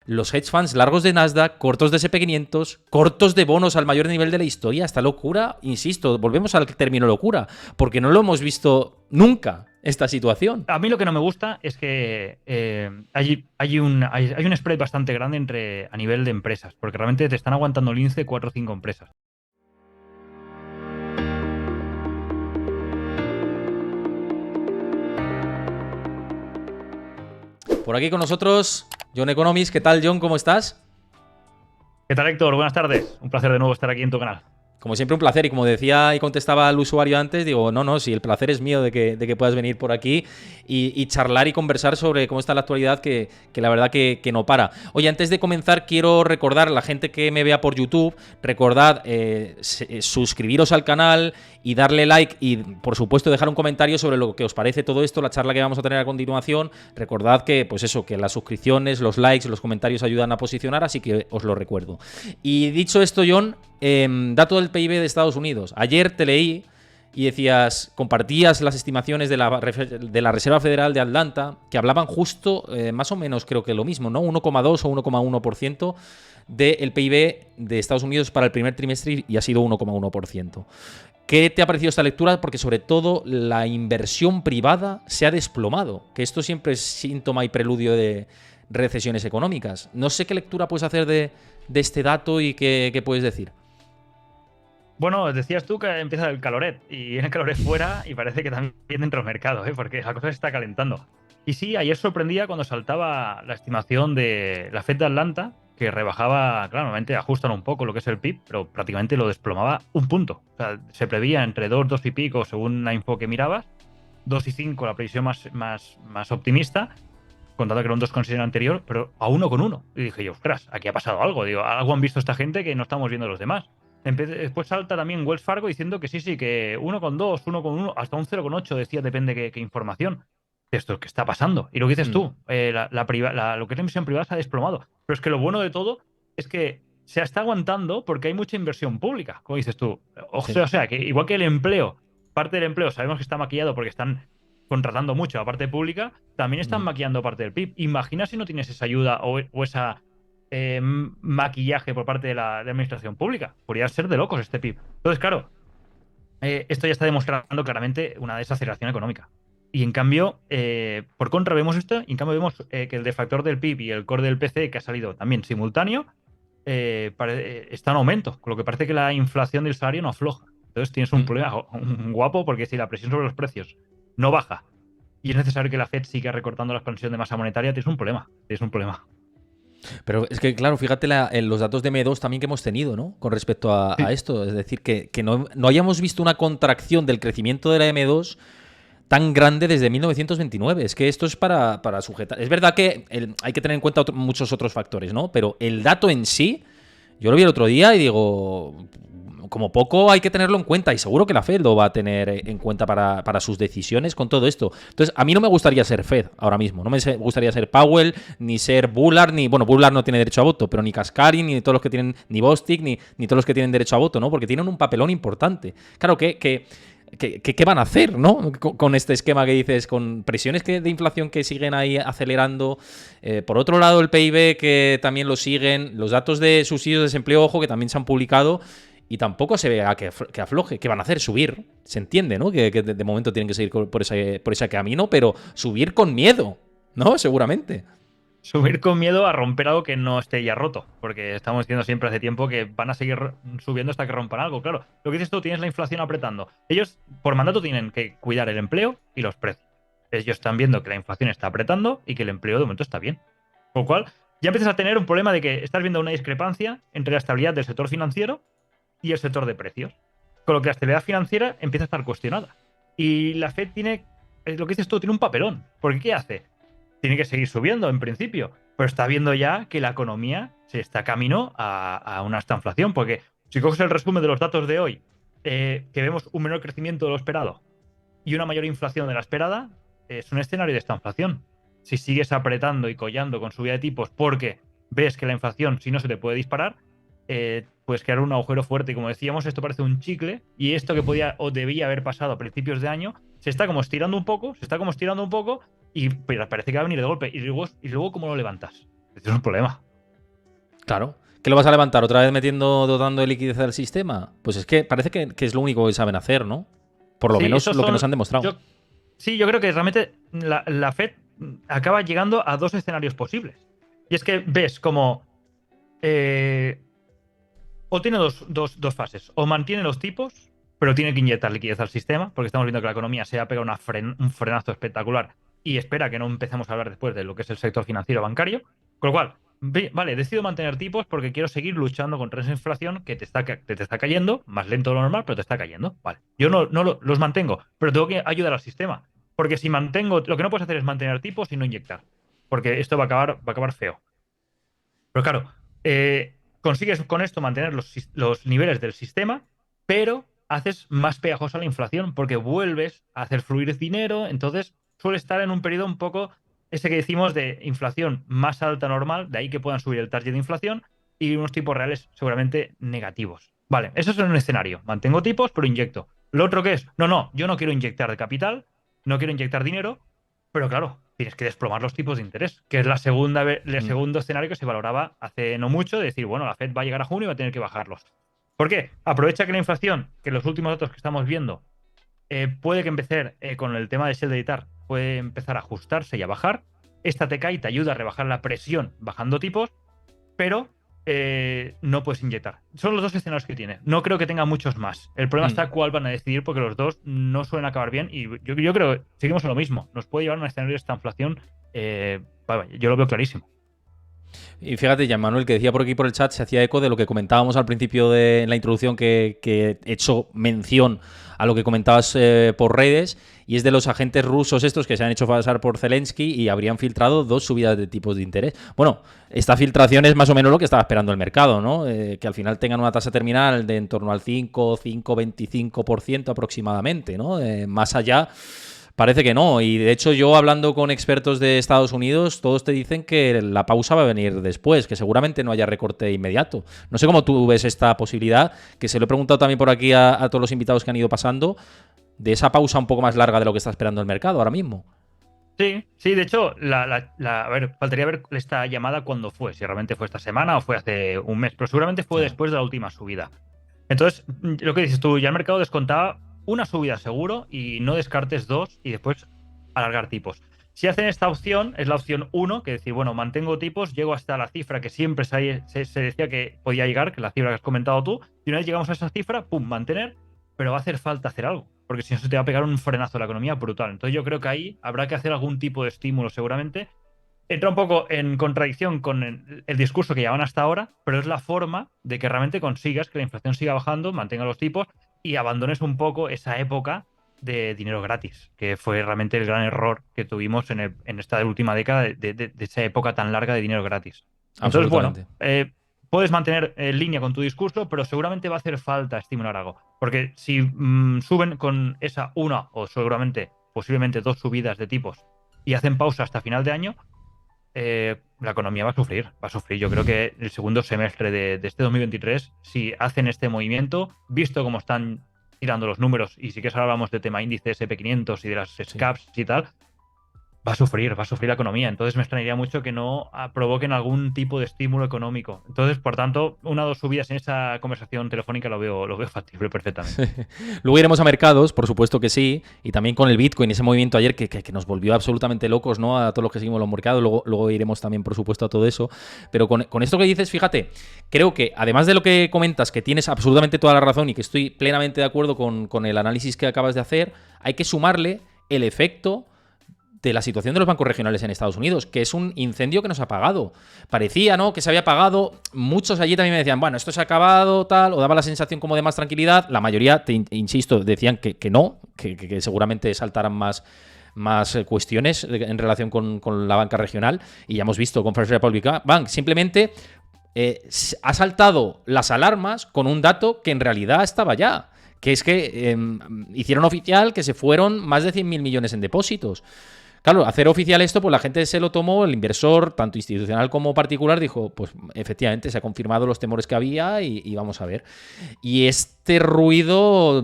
los hedge funds largos de Nasdaq, cortos de SP500, cortos de bonos al mayor nivel de la historia. Esta locura, insisto, volvemos al término locura, porque no lo hemos visto nunca, esta situación. A mí lo que no me gusta es que hay un spread bastante grande a nivel de empresas, porque realmente te están aguantando el índice 4 o 5 empresas. Por aquí con nosotros, John Economist. ¿Qué tal, John? ¿Cómo estás? ¿Qué tal, Héctor? Buenas tardes. Un placer de nuevo estar aquí en tu canal. Como siempre, un placer. Y como decía y contestaba al usuario antes, digo, no, si el placer es mío de que puedas venir por aquí y charlar y conversar sobre cómo está la actualidad, que la verdad que no para. Oye, antes de comenzar, quiero recordar a la gente que me vea por YouTube, recordad suscribiros al canal y darle like y, por supuesto, dejar un comentario sobre lo que os parece todo esto, la charla que vamos a tener a continuación. Recordad que, pues eso, que las suscripciones, los likes, los comentarios ayudan a posicionar, así que os lo recuerdo. Y dicho esto, John, dato del PIB de Estados Unidos. Ayer te leí y decías, compartías las estimaciones de la Reserva Federal de Atlanta, que hablaban justo, más o menos creo que lo mismo, ¿no? 1,2 o 1,1% del PIB de Estados Unidos para el primer trimestre y ha sido 1,1%. ¿Qué te ha parecido esta lectura? Porque sobre todo la inversión privada se ha desplomado, que esto siempre es síntoma y preludio de recesiones económicas. No sé qué lectura puedes hacer de este dato y qué puedes decir. Bueno, decías tú que empieza el caloret y viene el caloret fuera y parece que también dentro del mercado, porque la cosa se está calentando. Y sí, ayer sorprendía cuando saltaba la estimación de la Fed de Atlanta, que rebajaba, claro, normalmente ajustan un poco lo que es el PIB, pero prácticamente lo desplomaba un punto. O sea, se preveía entre 2, 2 y pico según la info que mirabas, 2 y 5 la previsión más optimista, contando que era un 2,6 el anterior, pero a 1,1. Y dije yo, ostras, aquí ha pasado algo. Digo, algo han visto esta gente que no estamos viendo los demás. Después salta también Wells Fargo diciendo que sí, que 1,2, 1,1, hasta un 0,8 decía, depende qué información. Esto, ¿qué está pasando? Y lo que dices tú, lo que es la inversión privada se ha desplomado. Pero es que lo bueno de todo es que se está aguantando porque hay mucha inversión pública, como dices tú. Sí. O sea, que igual que el empleo, parte del empleo sabemos que está maquillado porque están contratando mucho a parte pública, también están maquillando parte del PIB. Imagina si no tienes esa ayuda o esa maquillaje por parte de la administración pública. Podría ser de locos este PIB. Entonces, claro, esto ya está demostrando claramente una desaceleración económica. Y en cambio, por contra vemos esto, y en cambio vemos que el deflactor del PIB y el core del PC, que ha salido también simultáneo, está en aumento, con lo que parece que la inflación del salario no afloja. Entonces tienes un problema guapo, porque si la presión sobre los precios no baja y es necesario que la Fed siga recortando la expansión de masa monetaria, tienes un problema. Pero es que, claro, fíjate los datos de M2 también que hemos tenido, ¿no? Con respecto a esto. Es decir, que no hayamos visto una contracción del crecimiento de la M2 tan grande desde 1929. Es que esto es para sujetar. Es verdad que hay que tener en cuenta muchos otros factores, ¿no? Pero el dato en sí, yo lo vi el otro día y digo, como poco hay que tenerlo en cuenta, y seguro que la Fed lo va a tener en cuenta para sus decisiones con todo esto. Entonces, a mí no me gustaría ser Fed ahora mismo, no me gustaría ser Powell, ni ser Bullard, bueno, Bullard no tiene derecho a voto, pero ni Kaspari, ni todos los que tienen, ni Bostic, ni todos los que tienen derecho a voto, ¿no? Porque tienen un papelón importante. Claro, ¿qué van a hacer, ¿no? Con este esquema que dices, con presiones de inflación que siguen ahí acelerando. Por otro lado, el PIB que también lo siguen, los datos de subsidios de desempleo, ojo, que también se han publicado y tampoco se ve que afloje. ¿Qué van a hacer? Subir. Se entiende, ¿no? Que de momento tienen que seguir por ese camino, pero subir con miedo, ¿no? Seguramente. Subir con miedo a romper algo que no esté ya roto, porque estamos diciendo siempre hace tiempo que van a seguir subiendo hasta que rompan algo. Claro, lo que dices tú, tienes la inflación apretando. Ellos, por mandato, tienen que cuidar el empleo y los precios. Ellos están viendo que la inflación está apretando y que el empleo de momento está bien. Con lo cual, ya empiezas a tener un problema de que estás viendo una discrepancia entre la estabilidad del sector financiero y el sector de precios. Con lo que la estabilidad financiera empieza a estar cuestionada. Y la Fed tiene, lo que dices tú, tiene un papelón. Porque ¿qué hace? Tiene que seguir subiendo en principio, pero está viendo ya que la economía se está camino a una estanflación, porque si coges el resumen de los datos de hoy, que vemos un menor crecimiento de lo esperado y una mayor inflación de la esperada, es un escenario de estanflación. Si sigues apretando y collando con subida de tipos porque ves que la inflación, si no se te puede disparar, puedes crear un agujero fuerte. Y como decíamos, esto parece un chicle, y esto que podía o debía haber pasado a principios de año, se está como estirando un poco, y parece que va a venir de golpe. Y luego ¿cómo lo levantas? Este es un problema. Claro. ¿Qué lo vas a levantar? ¿Otra vez dotando de liquidez al sistema? Pues es que parece que es lo único que saben hacer, ¿no? Por lo Sí, menos esos lo que nos son. han demostrado. Yo creo que realmente la Fed acaba llegando a dos escenarios posibles. Y es que ves como. eh, o tiene dos fases. O mantiene los tipos, pero tiene que inyectar liquidez al sistema, porque estamos viendo que la economía se ha pegado un frenazo espectacular y espera que no empecemos a hablar después de lo que es el sector financiero bancario. Con lo cual, vale, decido mantener tipos porque quiero seguir luchando contra esa inflación que te está cayendo, más lento de lo normal, pero te está cayendo. Vale, yo no los mantengo, pero tengo que ayudar al sistema. Porque si mantengo, lo que no puedes hacer es mantener tipos y no inyectar, porque esto va a acabar feo. Pero claro, consigues con esto mantener los niveles del sistema, pero haces más pegajosa la inflación porque vuelves a hacer fluir dinero, entonces suele estar en un periodo un poco ese que decimos de inflación más alta normal, de ahí que puedan subir el target de inflación y unos tipos reales seguramente negativos. Vale, eso es un escenario. Mantengo tipos, pero inyecto. Lo otro que es, no, yo no quiero inyectar de capital, no quiero inyectar dinero, pero claro, tienes que desplomar los tipos de interés, que es el Mm. segundo escenario que se valoraba hace no mucho, de decir, bueno, la Fed va a llegar a junio y va a tener que bajarlos. ¿Por qué? Aprovecha que la inflación, que los últimos datos que estamos viendo, puede que empezar con el tema de Shell Editar, puede empezar a ajustarse y a bajar. Esta te cae y te ayuda a rebajar la presión bajando tipos, pero no puedes inyectar. Son los dos escenarios que tiene. No creo que tenga muchos más. El problema Mm. está cuál van a decidir porque los dos no suelen acabar bien y yo creo que seguimos en lo mismo. Nos puede llevar a un escenario de esta inflación. Yo lo veo clarísimo. Y fíjate, Jean Manuel, que decía por aquí por el chat, se hacía eco de lo que comentábamos al principio en la introducción, que he hecho mención a lo que comentabas por redes, y es de los agentes rusos estos que se han hecho pasar por Zelensky y habrían filtrado 2 subidas de tipos de interés. Bueno, esta filtración es más o menos lo que estaba esperando el mercado, ¿no? Que al final tengan una tasa terminal de en torno al 5,25% aproximadamente, ¿no? Más allá. Parece que no, y de hecho yo hablando con expertos de Estados Unidos, todos te dicen que la pausa va a venir después, que seguramente no haya recorte inmediato. No sé cómo tú ves esta posibilidad, que se lo he preguntado también por aquí a todos los invitados que han ido pasando, de esa pausa un poco más larga de lo que está esperando el mercado ahora mismo. Sí, de hecho, a ver, faltaría ver esta llamada cuándo fue, si realmente fue esta semana o fue hace un mes, pero seguramente fue Sí. después de la última subida. Entonces, lo que dices tú, ya el mercado descontaba una subida seguro y no descartes dos y después alargar tipos. Si hacen esta opción, es la opción uno, que es decir, bueno, mantengo tipos, llego hasta la cifra que siempre se decía que podía llegar, que es la cifra que has comentado tú, y una vez llegamos a esa cifra, pum, mantener, pero va a hacer falta hacer algo, porque si no se te va a pegar un frenazo a la economía brutal. Entonces yo creo que ahí habrá que hacer algún tipo de estímulo seguramente. Entra un poco en contradicción con el discurso que llevan hasta ahora, pero es la forma de que realmente consigas que la inflación siga bajando, mantenga los tipos y abandones un poco esa época de dinero gratis, que fue realmente el gran error que tuvimos en esta última década de esa época tan larga de dinero gratis. Entonces, bueno, Absolutamente. puedes mantener en línea con tu discurso, pero seguramente va a hacer falta estimular algo. Porque si suben con esa una o seguramente, posiblemente dos subidas de tipos y hacen pausa hasta final de año, la economía va a sufrir, va a sufrir. Yo creo que el segundo semestre de este 2023, si hacen este movimiento, visto cómo están tirando los números, y si que ahora hablamos de tema índice SP500 y de las Sí. SCAPs y tal, va a sufrir la economía. Entonces me extrañaría mucho que no provoquen algún tipo de estímulo económico. Entonces, por tanto, una o dos subidas en esa conversación telefónica lo veo factible perfectamente. Luego iremos a mercados, por supuesto que sí, y también con el Bitcoin, ese movimiento ayer que nos volvió absolutamente locos, ¿no? A todos los que seguimos los mercados, luego iremos también, por supuesto, a todo eso. Pero con esto que dices, fíjate, creo que además de lo que comentas, que tienes absolutamente toda la razón y que estoy plenamente de acuerdo con el análisis que acabas de hacer, hay que sumarle el efecto de la situación de los bancos regionales en Estados Unidos, que es un incendio que nos ha apagado. Parecía, ¿no?, que se había apagado. Muchos allí también me decían, bueno, esto se ha acabado, tal, o daba la sensación como de más tranquilidad. La mayoría, insisto, decían que no, que seguramente saltaran más cuestiones en relación con la banca regional. Y ya hemos visto con First Republic Bank, simplemente ha saltado las alarmas con un dato que en realidad estaba ya. Que es que hicieron oficial que se fueron más de 100.000 millones en depósitos. Claro, hacer oficial esto, pues la gente se lo tomó, el inversor, tanto institucional como particular, dijo, pues efectivamente se ha confirmado los temores que había y vamos a ver. Y este ruido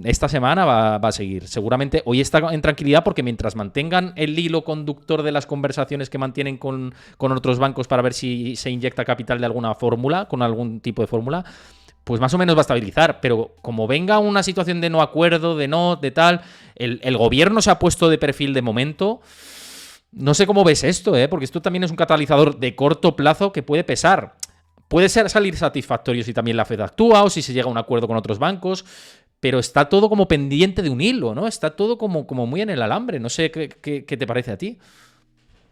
esta semana va a seguir. Seguramente hoy está en tranquilidad porque mientras mantengan el hilo conductor de las conversaciones que mantienen con otros bancos para ver si se inyecta capital de alguna fórmula, con algún tipo de fórmula, pues más o menos va a estabilizar. Pero como venga una situación de no acuerdo, de tal, el gobierno se ha puesto de perfil de momento. No sé cómo ves esto, porque esto también es un catalizador de corto plazo que puede pesar. Puede salir satisfactorio si también la Fed actúa o si se llega a un acuerdo con otros bancos, pero está todo como pendiente de un hilo, ¿no? Está todo como muy en el alambre. No sé qué te parece a ti.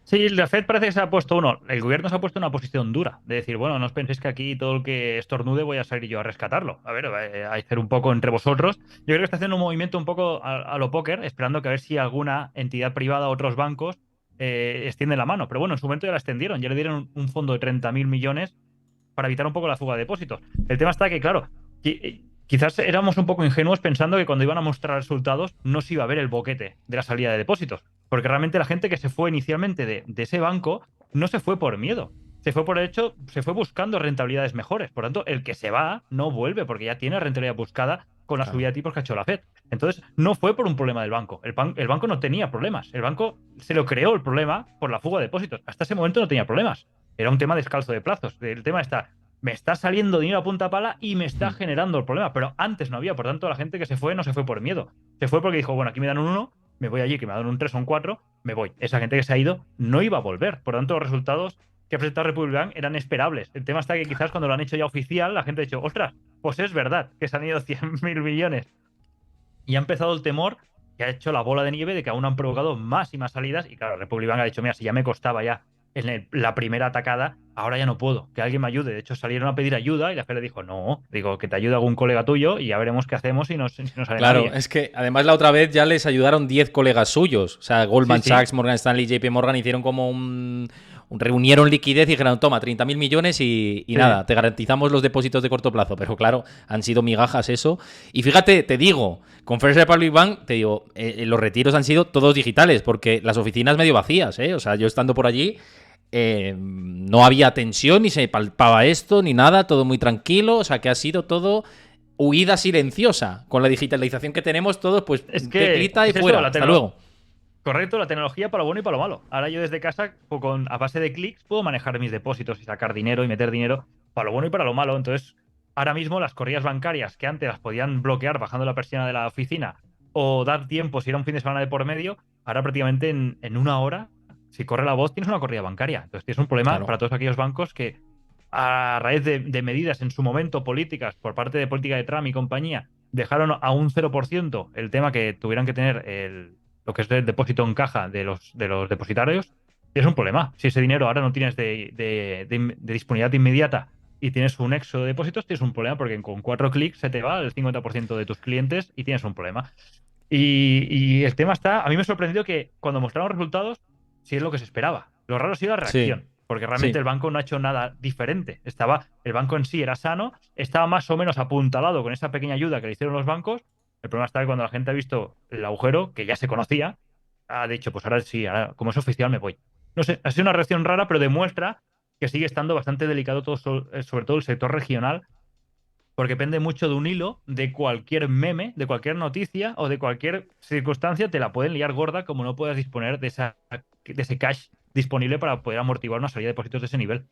Sí, la Fed parece que se ha puesto el gobierno se ha puesto en una posición dura, de decir, bueno, no os penséis que aquí todo el que estornude voy a salir yo a rescatarlo. A ver, a hacer un poco entre vosotros. Yo creo que está haciendo un movimiento un poco a lo póker, esperando que a ver si alguna entidad privada o otros bancos extienden la mano. Pero bueno, en su momento ya la extendieron, ya le dieron un fondo de 30.000 millones para evitar un poco la fuga de depósitos. El tema está que, claro, quizás éramos un poco ingenuos pensando que cuando iban a mostrar resultados no se iba a ver el boquete de la salida de depósitos. Porque realmente la gente que se fue inicialmente de ese banco no se fue por miedo. Se fue por el hecho, se fue buscando rentabilidades mejores. Por tanto, el que se va no vuelve porque ya tiene rentabilidad buscada con la subida de tipos que ha hecho la Fed. Entonces, no fue por un problema del banco. El banco no tenía problemas. El banco se lo creó el problema por la fuga de depósitos. Hasta ese momento no tenía problemas. Era un tema descalzo de plazos. El tema está, me está saliendo dinero a punta pala y me está generando el problema. Pero antes no había. Por tanto, la gente que se fue no se fue por miedo. Se fue porque dijo, bueno, aquí me dan un 1, me voy allí, que me dan un 3 o un 4, me voy. Esa gente que se ha ido no iba a volver. Por tanto, los resultados que ha presentado Republic Bank eran esperables. El tema está que quizás cuando lo han hecho ya oficial, la gente ha dicho, ostras, pues es verdad que se han ido 100.000 millones. Y ha empezado el temor que ha hecho la bola de nieve de que aún han provocado más y más salidas. Y claro, Republic Bank ha dicho, mira, si ya me costaba ya en la primera atacada, ahora ya no puedo, que alguien me ayude. De hecho, salieron a pedir ayuda y la Fed le dijo, no, digo, que te ayude algún colega tuyo y ya veremos qué hacemos si no sale Claro, nadie. es que además la otra vez ya les ayudaron 10 colegas suyos. O sea, Goldman Sí, sí. Sachs, Morgan Stanley, JP Morgan hicieron como reunieron liquidez y dijeron, toma, 30.000 millones y Sí. nada, te garantizamos los depósitos de corto plazo. Pero claro, han sido migajas eso. Y fíjate, te digo, con First Republic Bank, te digo, los retiros han sido todos digitales, porque las oficinas medio vacías, ¿eh? O sea, yo estando por allí, no había tensión, ni se palpaba esto, ni nada, todo muy tranquilo. O sea, que ha sido todo huida silenciosa. Con la digitalización que tenemos todos, pues Es que teclita y es eso, fuera. Hasta luego. correcto, la tecnología para lo bueno y para lo malo. Ahora yo desde casa, a base de clics, puedo manejar mis depósitos y sacar dinero y meter dinero para lo bueno y para lo malo. Entonces, ahora mismo las corridas bancarias que antes las podían bloquear bajando la persiana de la oficina o dar tiempo si era un fin de semana de por medio, ahora prácticamente en una hora, si corre la voz, tienes una corrida bancaria. Entonces tienes un problema Claro. para todos aquellos bancos que a raíz de medidas en su momento políticas por parte de política de Trump y compañía, dejaron a un 0% el tema que tuvieran que tener lo que es el depósito en caja de los depositarios. Y es un problema. Si ese dinero ahora no tienes de disponibilidad inmediata y tienes un éxodo de depósitos, tienes un problema porque con 4 clics se te va el 50% de tus clientes y tienes un problema. Y el tema está, a mí me ha sorprendido que cuando mostraron resultados, sí es lo que se esperaba. Lo raro ha sido la Sí, reacción, porque realmente sí. el banco no ha hecho nada diferente. El banco en sí era sano, estaba más o menos apuntalado con esa pequeña ayuda que le hicieron los bancos. El problema está que cuando la gente ha visto el agujero, que ya se conocía, ha dicho, pues ahora sí, ahora, como es oficial me voy. No sé, ha sido una reacción rara, pero demuestra que sigue estando bastante delicado todo, sobre todo el sector regional, porque depende mucho de un hilo, de cualquier meme, de cualquier noticia o de cualquier circunstancia, te la pueden liar gorda como no puedas disponer de ese cash disponible para poder amortiguar una salida de depósitos de ese nivel.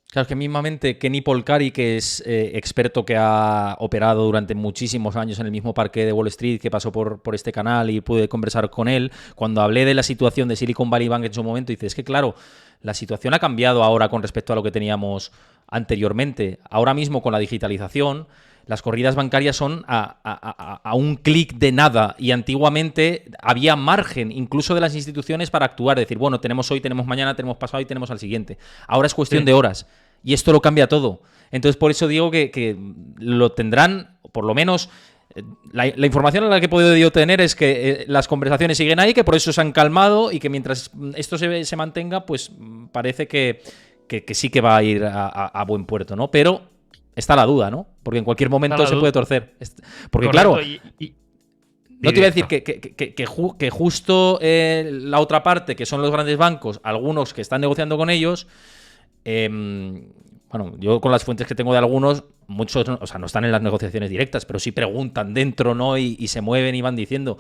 Claro, es que mismamente Kenny Polcari, que es experto que ha operado durante muchísimos años en el mismo parque de Wall Street, que pasó por este canal y pude conversar con él, cuando hablé de la situación de Silicon Valley Bank en su momento, dice, es que claro, la situación ha cambiado ahora con respecto a lo que teníamos anteriormente. Ahora mismo con la digitalización, las corridas bancarias son a un clic de nada y antiguamente había margen incluso de las instituciones para actuar, decir, bueno, tenemos hoy, tenemos mañana, tenemos pasado y tenemos al siguiente. Ahora es cuestión Sí. de horas y esto lo cambia todo. Entonces por eso digo que lo tendrán, por lo menos la información a la que he podido yo tener es que las conversaciones siguen ahí, que por eso se han calmado y que mientras esto se mantenga, pues parece que sí que va a ir a buen puerto, ¿no? Pero está la duda, ¿no? Porque en cualquier Está momento la se puede duda. torcer. Porque Correcto. claro, No te iba a decir directo. que justo la otra parte, que son los grandes bancos, algunos que están negociando con ellos, bueno, yo con las fuentes que tengo de algunos, muchos, o sea, no están en las negociaciones directas, pero sí preguntan dentro, ¿no? Y se mueven y van diciendo.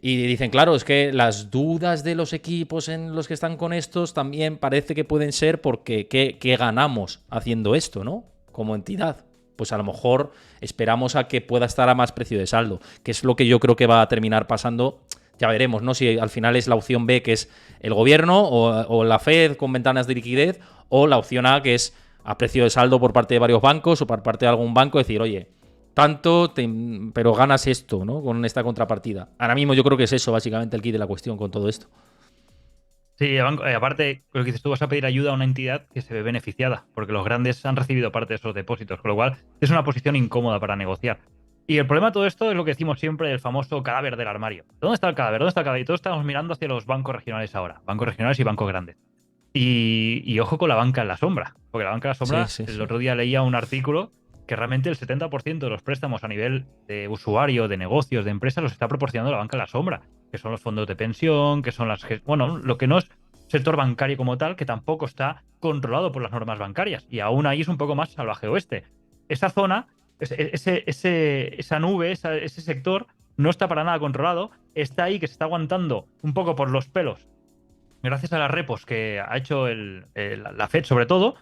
Y dicen, claro, es que las dudas de los equipos en los que están con estos también parece que pueden ser porque ¿qué ganamos haciendo esto, ¿no? Como entidad. Pues a lo mejor esperamos a que pueda estar a más precio de saldo, que es lo que yo creo que va a terminar pasando. Ya veremos, ¿no? Si al final es la opción B, que es el gobierno, o la Fed con ventanas de liquidez, o la opción A, que es a precio de saldo por parte de varios bancos o por parte de algún banco, decir, oye, tanto, pero ganas esto, ¿no? Con esta contrapartida. Ahora mismo yo creo que es eso, básicamente, el kit de la cuestión con todo esto. Sí, aparte, lo que dices tú, vas a pedir ayuda a una entidad que se ve beneficiada, porque los grandes han recibido parte de esos depósitos, con lo cual es una posición incómoda para negociar. Y el problema de todo esto es lo que decimos siempre, el famoso cadáver del armario. ¿Dónde está el cadáver? ¿Dónde está el cadáver? Y todos estamos mirando hacia los bancos regionales ahora, bancos regionales y bancos grandes. Y ojo con la banca en la sombra, porque la banca en la Sí, sombra, sí, el sí. otro día leía un artículo que realmente el 70% de los préstamos a nivel de usuario, de negocios, de empresas, los está proporcionando la banca en la sombra, que son los fondos de pensión, que son bueno, lo que no es sector bancario como tal, que tampoco está controlado por las normas bancarias. Y aún ahí es un poco más salvaje oeste. Esa zona, esa nube, ese sector, no está para nada controlado, está ahí que se está aguantando un poco por los pelos gracias a las repos que ha hecho la Fed sobre todo,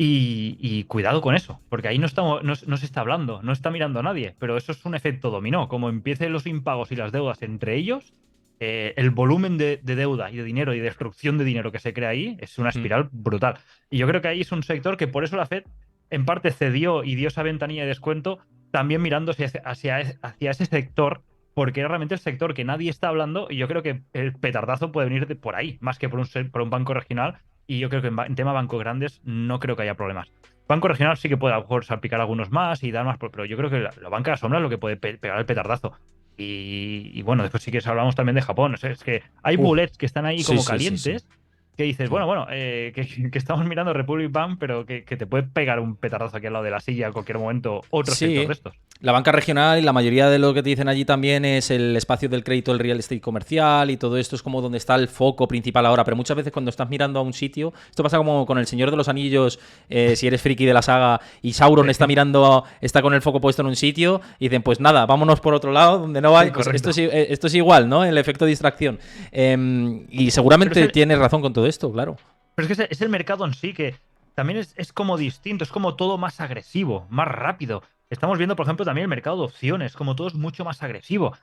y cuidado con eso, porque ahí no se está hablando, no está mirando a nadie, pero eso es un efecto dominó. Como empiecen los impagos y las deudas entre ellos, el volumen de deuda y de dinero y destrucción de dinero que se crea ahí es una Mm. espiral brutal. Y yo creo que ahí es un sector que por eso la Fed en parte cedió y dio esa ventanilla de descuento, también mirando hacia ese sector porque era realmente el sector que nadie está hablando y yo creo que el petardazo puede venir por ahí, más que por un banco regional y yo creo que en tema bancos grandes no creo que haya problemas. Banco regional sí que puede a lo mejor salpicar algunos más y dar más, pero yo creo que la banca de la sombra es lo que puede pegar el petardazo. Y bueno, después sí que hablamos también de Japón. O sea, es que hay Uf. bullets que están ahí Sí, como sí, sí, sí. calientes que dices, Sí. bueno, que estamos mirando Republic Bank, pero que te puede pegar un petardazo aquí al lado de la silla en cualquier momento otro sector de Sí, estos. la banca regional y la mayoría de lo que te dicen allí también es el espacio del crédito del real estate comercial y todo esto es como donde está el foco principal ahora. Pero muchas veces cuando estás mirando a un sitio, esto pasa como con el Señor de los Anillos, si eres friki de la saga y Sauron está Sí, mirando, está con el foco puesto en un sitio y dicen, pues nada, vámonos por otro lado donde no sí, hay. Pues esto correcto. esto es igual, ¿no? El efecto de distracción. Y Pero es seguramente el, tienes razón con todo esto, claro. Pero es que es el mercado en sí que también es como distinto, es como todo más agresivo, más rápido. Estamos viendo, por ejemplo, también el mercado de opciones, como todo es mucho más agresivo.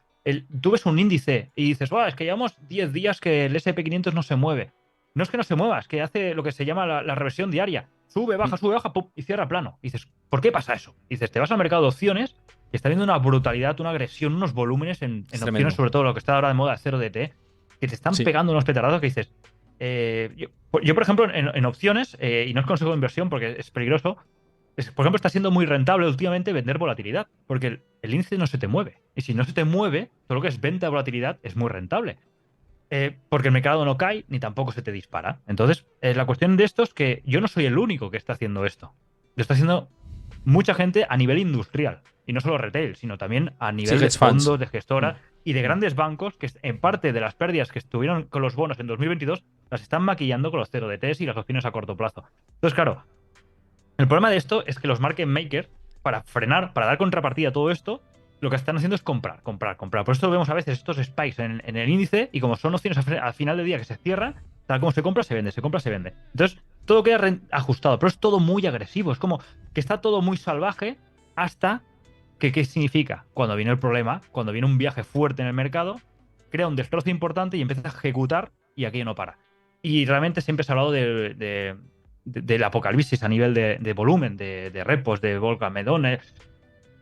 Tú ves un índice y dices, es que llevamos 10 días que el SP 500 no se mueve. No es que no se mueva, es que hace lo que se llama la reversión diaria. Mm. Sube, baja, pum, y cierra plano. Y dices, ¿por qué pasa eso? Y dices, te vas al mercado de opciones y está viendo una brutalidad, una agresión, unos volúmenes en Es opciones, tremendo. sobre todo lo que está ahora de moda, 0DT, que te están Sí. pegando unos petardazos que dices, yo, por ejemplo, en opciones, y no es consejo de inversión porque es peligroso, por ejemplo, está siendo muy rentable últimamente vender volatilidad, porque el índice no se te mueve. Y si no se te mueve, todo lo que es venta de volatilidad es muy rentable. Porque el mercado no cae ni tampoco se te dispara. Entonces, la cuestión de esto es que yo no soy el único que está haciendo esto. Lo está haciendo mucha gente a nivel industrial. Y no solo retail, sino también a Sí, nivel de hedge funds. fondos, de Mm. gestoras y de Mm. grandes bancos que en parte de las pérdidas que estuvieron con los bonos en 2022 las están maquillando con los 0DTs y las opciones a corto plazo. Entonces, claro, el problema de esto es que los market makers, para frenar, para dar contrapartida a todo esto, lo que están haciendo es comprar, comprar, comprar. Por esto vemos a veces estos spikes en el índice y como son opciones al final del día que se cierran, tal como se compra, se vende, se compra, se vende. Entonces, todo queda ajustado, pero es todo muy agresivo. Es como que está todo muy salvaje hasta que, ¿qué significa? Cuando viene el problema, cuando viene un viaje fuerte en el mercado, crea un destrozo importante y empieza a ejecutar y aquello no para. Y realmente siempre se ha hablado del apocalipsis a nivel de volumen, de repos, de volcamedones.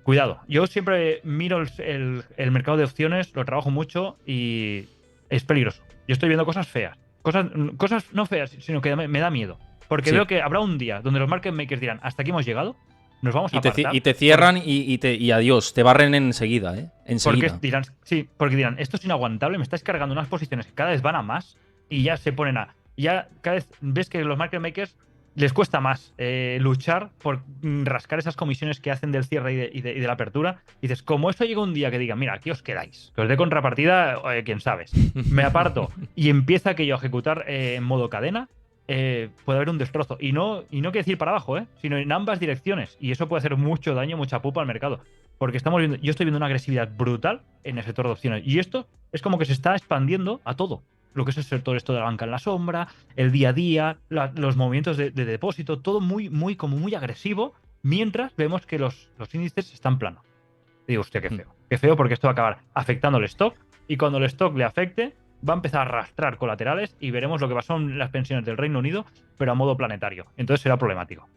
Cuidado, yo siempre miro el mercado de opciones, lo trabajo mucho y es peligroso. Yo estoy viendo cosas feas. Cosas no feas, sino que me da miedo. Porque veo Sí. que habrá un día donde los market makers dirán, hasta aquí hemos llegado, nos vamos a Y apartar. te cierran y adiós, te barren enseguida, ¿eh? Porque Enseguida. dirán, sí, porque dirán, esto es inaguantable, me estáis cargando unas posiciones que cada vez van a más y ya se ponen a. Ya cada vez ves que los market makers les cuesta más luchar por rascar esas comisiones que hacen del cierre y de la apertura. Y dices, como eso llega un día que digan, mira, aquí os quedáis, que os dé contrapartida, quién sabes, me aparto y empieza aquello a ejecutar en modo cadena, puede haber un destrozo. Y no quiere decir para abajo, sino en ambas direcciones. Y eso puede hacer mucho daño, mucha pupa al mercado. Porque yo estoy viendo una agresividad brutal en el sector de opciones. Y esto es como que se está expandiendo a todo lo que es el sector esto de la banca en la sombra, el día a día, los movimientos de depósito, todo como muy agresivo, mientras vemos que los índices están planos. Digo, hostia, qué feo porque esto va a acabar afectando el stock y cuando el stock le afecte va a empezar a arrastrar colaterales y veremos lo que pasó en las pensiones del Reino Unido, pero a modo planetario. Entonces será problemático.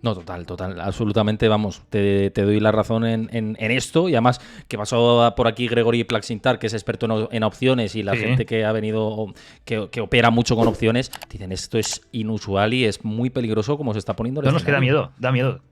No, total, absolutamente, vamos, te doy la razón en esto, y además que pasó por aquí Gregory Plaxintar, que es experto en opciones, y la gente que ha venido, que opera mucho con opciones, dicen esto es inusual y es muy peligroso como se está poniendo el No, es que escenario. da miedo.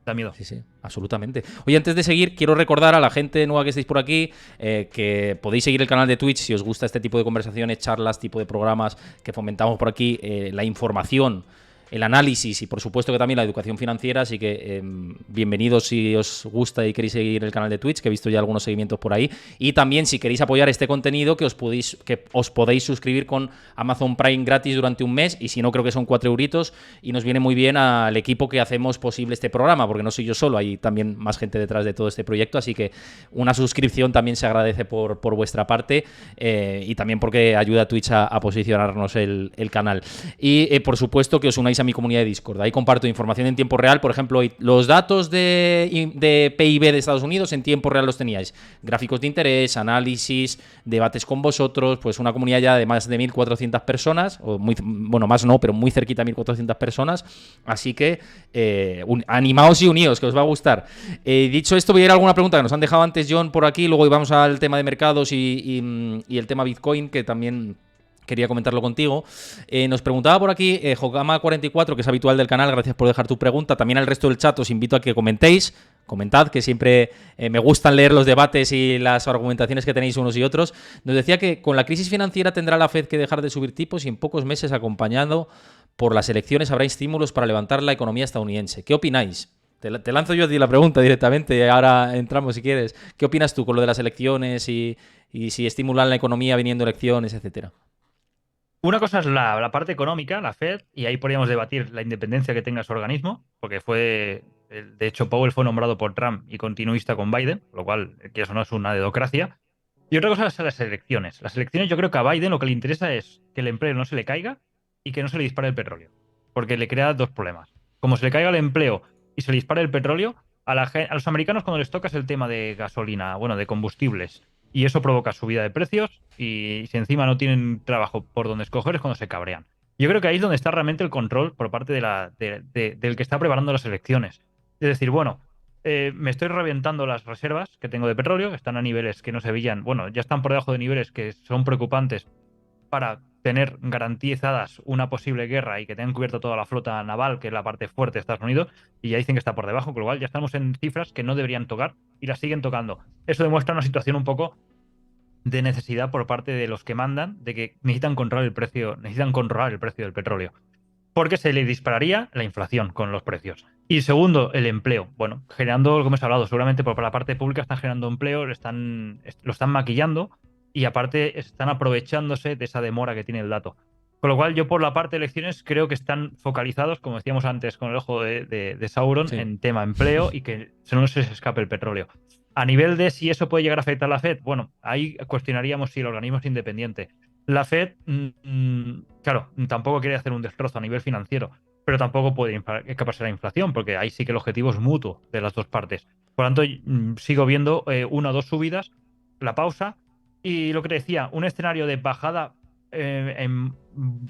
Da miedo. Sí, absolutamente. Oye, antes de seguir, quiero recordar a la gente nueva que estáis por aquí que podéis seguir el canal de Twitch si os gusta este tipo de conversaciones, charlas, tipo de programas que fomentamos por aquí, la información, el análisis y por supuesto que también la educación financiera, así que bienvenidos si os gusta y queréis seguir el canal de Twitch, que he visto ya algunos seguimientos por ahí, y también si queréis apoyar este contenido que os podéis suscribir con Amazon Prime gratis durante un mes, y si no creo que son 4 euritos, y nos viene muy bien al equipo que hacemos posible este programa, porque no soy yo solo, hay también más gente detrás de todo este proyecto, así que una suscripción también se agradece por vuestra parte, y también porque ayuda a Twitch a posicionarnos el canal. Y por supuesto que os unáis a mi comunidad de Discord. Ahí comparto información en tiempo real. Por ejemplo, los datos de PIB de Estados Unidos en tiempo real los teníais. Gráficos de interés, análisis, debates con vosotros. Pues una comunidad ya de más de 1.400 personas. O bueno, más no, pero muy cerquita de 1.400 personas. Así que animaos y uníos, que os va a gustar. Dicho esto, voy a ir a alguna pregunta que nos han dejado antes John por aquí. Luego vamos al tema de mercados y el tema Bitcoin, que también quería comentarlo contigo. Nos preguntaba por aquí Hokama44, que es habitual del canal, gracias por dejar tu pregunta. También al resto del chat os invito a que comentéis. Comentad, que siempre me gustan leer los debates y las argumentaciones que tenéis unos y otros. Nos decía que con la crisis financiera tendrá la Fed que dejar de subir tipos y en pocos meses, acompañado por las elecciones, habrá estímulos para levantar la economía estadounidense. ¿Qué opináis? Te lanzo yo a ti la pregunta directamente y ahora entramos si quieres. ¿Qué opinas tú con lo de las elecciones y si estimulan la economía viniendo elecciones, etcétera? Una cosa es la parte económica, la Fed, y ahí podríamos debatir la independencia que tenga su organismo, porque de hecho, Powell fue nombrado por Trump y continuista con Biden, lo cual, que eso no es una dedocracia. Y otra cosa son las elecciones. Las elecciones, yo creo que a Biden lo que le interesa es que el empleo no se le caiga y que no se le dispare el petróleo, porque le crea dos problemas. Como se le caiga el empleo y se le dispare el petróleo, a los americanos cuando les toca es el tema de gasolina, bueno, de combustibles, y eso provoca subida de precios y si encima no tienen trabajo por donde escoger es cuando se cabrean. Yo creo que ahí es donde está realmente el control por parte del que está preparando las elecciones. Es decir, bueno, me estoy reventando las reservas que tengo de petróleo, que están a niveles que no se veían, bueno, ya están por debajo de niveles que son preocupantes para tener garantizadas una posible guerra y que tengan cubierto toda la flota naval, que es la parte fuerte de Estados Unidos, y ya dicen que está por debajo, con lo cual ya estamos en cifras que no deberían tocar y las siguen tocando. Eso demuestra una situación un poco de necesidad por parte de los que mandan, de que necesitan controlar el precio del petróleo, porque se le dispararía la inflación con los precios. Y segundo, el empleo. Bueno, generando lo que hemos hablado, seguramente por la parte pública están generando empleo, lo están maquillando y aparte están aprovechándose de esa demora que tiene el dato. Con lo cual, yo por la parte de elecciones creo que están focalizados, como decíamos antes, con el ojo de Sauron, Sí. en tema empleo y que no se les escape el petróleo. A nivel de si eso puede llegar a afectar a la Fed, bueno, ahí cuestionaríamos si el organismo es independiente. La Fed, claro, tampoco quiere hacer un destrozo a nivel financiero, pero tampoco puede escaparse la inflación, porque ahí sí que el objetivo es mutuo de las dos partes. Por lo tanto, sigo viendo una o dos subidas, la pausa, y lo que te decía, un escenario de bajada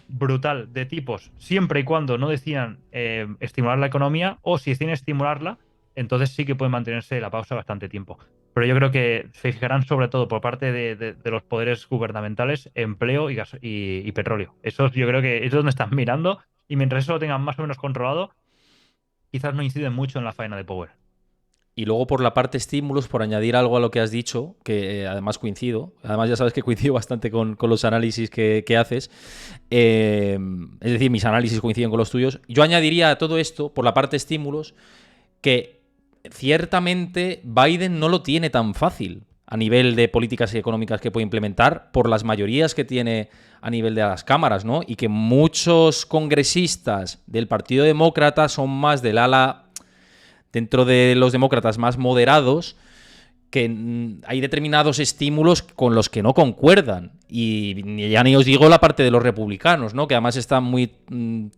brutal de tipos, siempre y cuando no decidan estimular la economía, o si deciden estimularla, entonces sí que puede mantenerse la pausa bastante tiempo. Pero yo creo que se fijarán sobre todo por parte de los poderes gubernamentales empleo y petróleo. Eso yo creo que es donde están mirando y mientras eso lo tengan más o menos controlado, quizás no inciden mucho en la faena de Power. Y luego por la parte estímulos, por añadir algo a lo que has dicho, que además coincido, además ya sabes que coincido bastante con los análisis que haces, es decir, mis análisis coinciden con los tuyos, yo añadiría a todo esto, por la parte estímulos, que ciertamente Biden no lo tiene tan fácil a nivel de políticas económicas que puede implementar por las mayorías que tiene a nivel de las cámaras, ¿no? Y que muchos congresistas del Partido Demócrata son más del ala, dentro de los demócratas más moderados, que hay determinados estímulos con los que no concuerdan. Y ya ni os digo la parte de los republicanos, ¿no? Que además está muy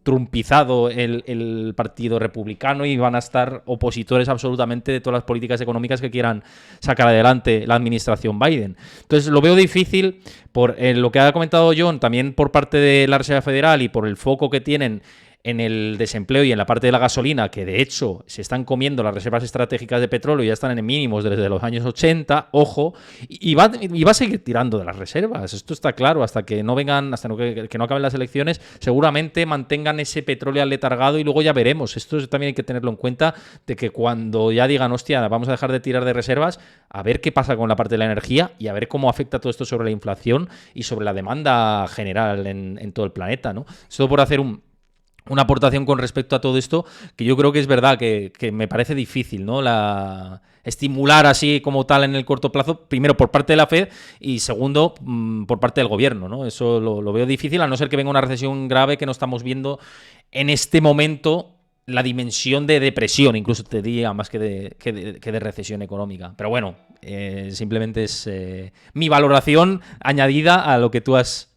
trumpizado el Partido Republicano y van a estar opositores absolutamente de todas las políticas económicas que quieran sacar adelante la administración Biden. Entonces lo veo difícil por lo que ha comentado John, también por parte de la Reserva Federal y por el foco que tienen en el desempleo y en la parte de la gasolina, que de hecho se están comiendo las reservas estratégicas de petróleo y ya están en mínimos desde los años 80, ojo, y va a seguir tirando de las reservas. Esto está claro, hasta que no vengan, hasta que no acaben las elecciones, seguramente mantengan ese petróleo aletargado y luego ya veremos. Esto también hay que tenerlo en cuenta, de que cuando ya digan, hostia, vamos a dejar de tirar de reservas, a ver qué pasa con la parte de la energía y a ver cómo afecta todo esto sobre la inflación y sobre la demanda general en todo el planeta, ¿no? Esto por hacer una aportación con respecto a todo esto, que yo creo que es verdad que me parece difícil, ¿no? Estimular así como tal en el corto plazo, primero por parte de la Fed y segundo por parte del gobierno, ¿no? Eso lo veo difícil, a no ser que venga una recesión grave que no estamos viendo en este momento, la dimensión de depresión, incluso te diría, más que de recesión económica. Pero bueno, simplemente es mi valoración añadida a lo que tú has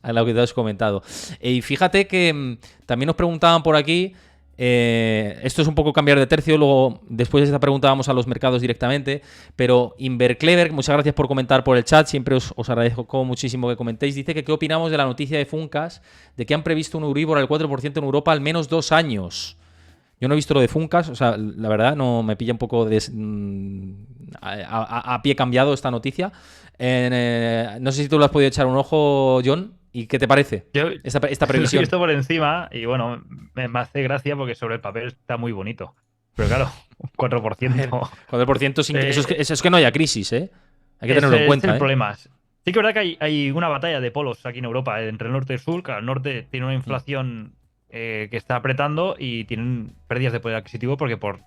comentado. Y fíjate que también nos preguntaban por aquí, esto es un poco cambiar de tercio, luego después de esta pregunta vamos a los mercados directamente, pero Inverclever, muchas gracias por comentar por el chat, siempre os agradezco muchísimo que comentéis. Dice que qué opinamos de la noticia de Funcas de que han previsto un Euribor al 4% en Europa al menos 2 años. Yo no he visto lo de Funcas, o sea, la verdad no me pilla un poco a pie cambiado esta noticia. No sé si tú lo has podido echar un ojo, John, ¿y qué te parece esta previsión? Lo he visto por encima y bueno, me hace gracia porque sobre el papel está muy bonito. Pero claro, un 4%. 4% eso es que no haya crisis, ¿eh? Hay que tenerlo en cuenta. Es el problema. Sí que es verdad que hay una batalla de polos aquí en Europa, entre el norte y el sur. Claro, el norte tiene una inflación que está apretando y tienen pérdidas de poder adquisitivo porque por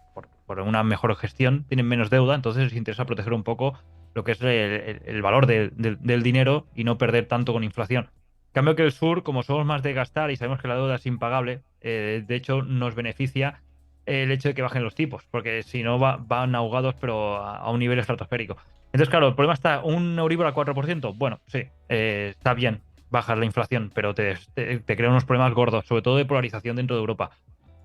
una mejor gestión tienen menos deuda, entonces les interesa proteger un poco lo que es el valor del dinero y no perder tanto con inflación. En cambio que el sur, como somos más de gastar y sabemos que la deuda es impagable, de hecho nos beneficia el hecho de que bajen los tipos, porque si no van ahogados pero a un nivel estratosférico. Entonces, claro, el problema está, un Euribor al 4%, bueno, sí, está bien bajar la inflación, pero te crea unos problemas gordos, sobre todo de polarización dentro de Europa.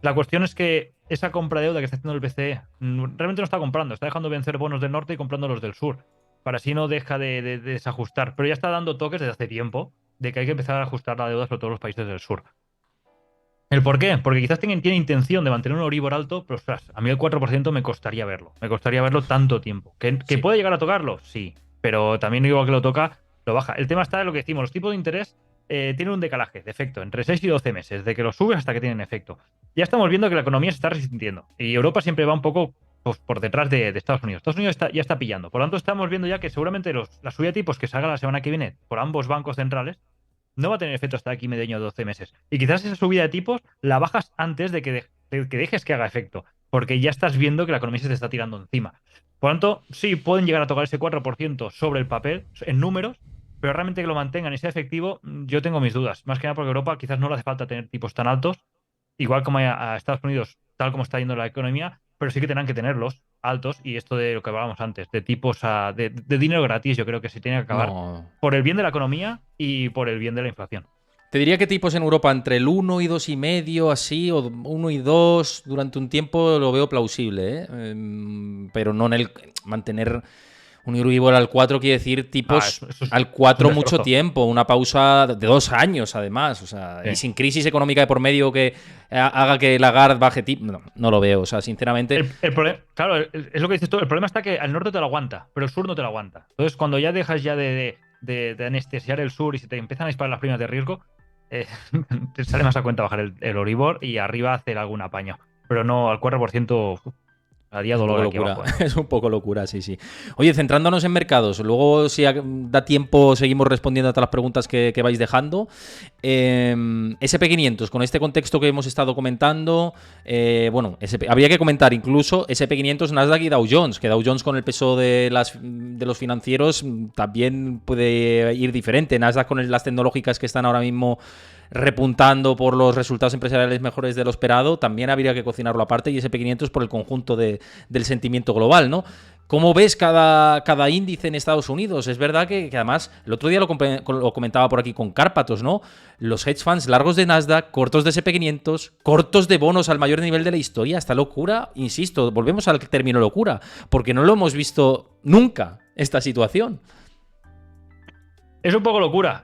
La cuestión es que esa compra de deuda que está haciendo el BCE realmente no está comprando, está dejando vencer bonos del norte y comprando los del sur, para así no deja de desajustar, pero ya está dando toques desde hace tiempo de que hay que empezar a ajustar la deuda sobre todos los países del sur. ¿El por qué? Porque quizás tiene intención de mantener un Euribor alto, pero ostras, a mí el 4% me costaría verlo. Me costaría verlo tanto tiempo. ¿Que Sí. puede llegar a tocarlo? Sí. Pero también igual que lo toca, lo baja. El tema está en lo que decimos, los tipos de interés tienen un decalaje de efecto entre 6 y 12 meses, de que los subes hasta que tienen efecto. Ya estamos viendo que la economía se está resintiendo. Y Europa siempre va un poco pues, por detrás de Estados Unidos. Estados Unidos ya está pillando. Por lo tanto, estamos viendo ya que seguramente la subida de tipos que salga la semana que viene por ambos bancos centrales no va a tener efecto hasta aquí medio año o 12 meses. Y quizás esa subida de tipos la bajas antes de que dejes que haga efecto, porque ya estás viendo que la economía se te está tirando encima. Por lo tanto, sí, pueden llegar a tocar ese 4% sobre el papel, en números, pero realmente que lo mantengan y sea efectivo, yo tengo mis dudas. Más que nada porque Europa quizás no le hace falta tener tipos tan altos, igual como a Estados Unidos, tal como está yendo la economía, pero sí que tendrán que tenerlos altos y esto de lo que hablábamos antes, de tipos de dinero gratis, yo creo que se tiene que acabar por el bien de la economía y por el bien de la inflación. Te diría que tipos en Europa entre el 1 y 2,5 así, o 1 y 2 durante un tiempo lo veo plausible, ¿eh? Pero no en el mantener un Euribor al 4 quiere decir tipos al 4 mucho tiempo, una pausa de 2 años además, o sea, sí. Y sin crisis económica de por medio que haga que Lagarde baje tipo, no lo veo, o sea, sinceramente. El problema, claro, es lo que dices tú, el problema está que al norte te lo aguanta, pero el sur no te lo aguanta. Entonces, cuando ya dejas ya de anestesiar el sur y se te empiezan a disparar las primas de riesgo, te sale más a cuenta bajar el Euribor y arriba hacer algún apaño. Pero no, al 4%. Haría Es un poco dolor aquí locura, abajo, ¿eh? es un poco locura, sí, sí. Oye, centrándonos en mercados, luego si da tiempo seguimos respondiendo a todas las preguntas que vais dejando. SP500, con este contexto que hemos estado comentando, bueno, habría que comentar incluso SP500, Nasdaq y Dow Jones, que Dow Jones con el peso de los financieros también puede ir diferente. Nasdaq con las tecnológicas que están ahora mismo repuntando por los resultados empresariales mejores de lo esperado, también habría que cocinarlo aparte, y SP500 por el conjunto del sentimiento global, ¿no? ¿Cómo ves cada índice en Estados Unidos? Es verdad que además, el otro día lo comentaba por aquí con Cárpatos, ¿no? Los hedge funds largos de Nasdaq, cortos de SP500, cortos de bonos al mayor nivel de la historia. Esta locura, insisto, volvemos al término locura, porque no lo hemos visto nunca, esta situación. Es un poco locura.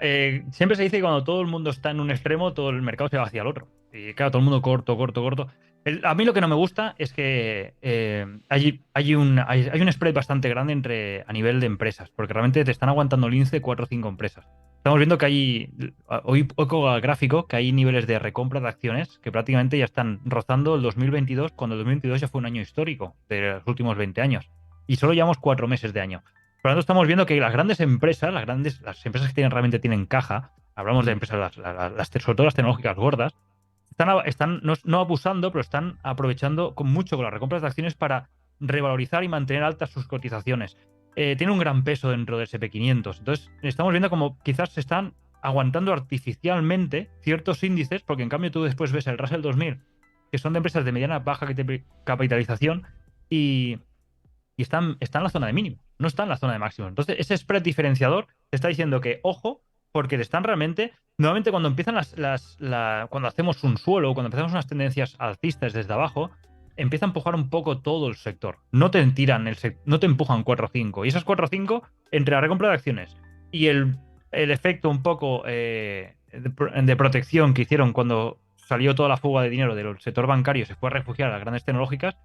Siempre se dice que cuando todo el mundo está en un extremo, todo el mercado se va hacia el otro. Y claro, todo el mundo corto, corto, corto. A mí lo que no me gusta es que hay un spread bastante grande a nivel de empresas, porque realmente te están aguantando el índice 4 o 5 empresas. Estamos viendo que hoy con el gráfico, que hay niveles de recompra de acciones que prácticamente ya están rozando el 2022, cuando el 2022 ya fue un año histórico de los últimos 20 años. Y solo llevamos 4 meses de año. Por lo tanto, estamos viendo que las grandes empresas, las empresas que realmente tienen caja, hablamos de empresas, sobre todo las tecnológicas gordas, están no abusando, pero están aprovechando mucho con las recompras de acciones para revalorizar y mantener altas sus cotizaciones. Tiene un gran peso dentro del SP500. Entonces, estamos viendo como quizás se están aguantando artificialmente ciertos índices, porque en cambio tú después ves el Russell 2000, que son de empresas de mediana baja capitalización, y están en la zona de mínimo, no está en la zona de máximo. Entonces, ese spread diferenciador te está diciendo que, ojo, porque te están realmente. Nuevamente, cuando empiezan cuando hacemos un suelo, cuando empezamos unas tendencias alcistas desde abajo, empieza a empujar un poco todo el sector. No te tiran no te empujan 4 o 5. Y esas 4 o 5, entre la recompra de acciones y el efecto un poco de protección que hicieron cuando salió toda la fuga de dinero del sector bancario, se fue a refugiar a las grandes tecnológicas,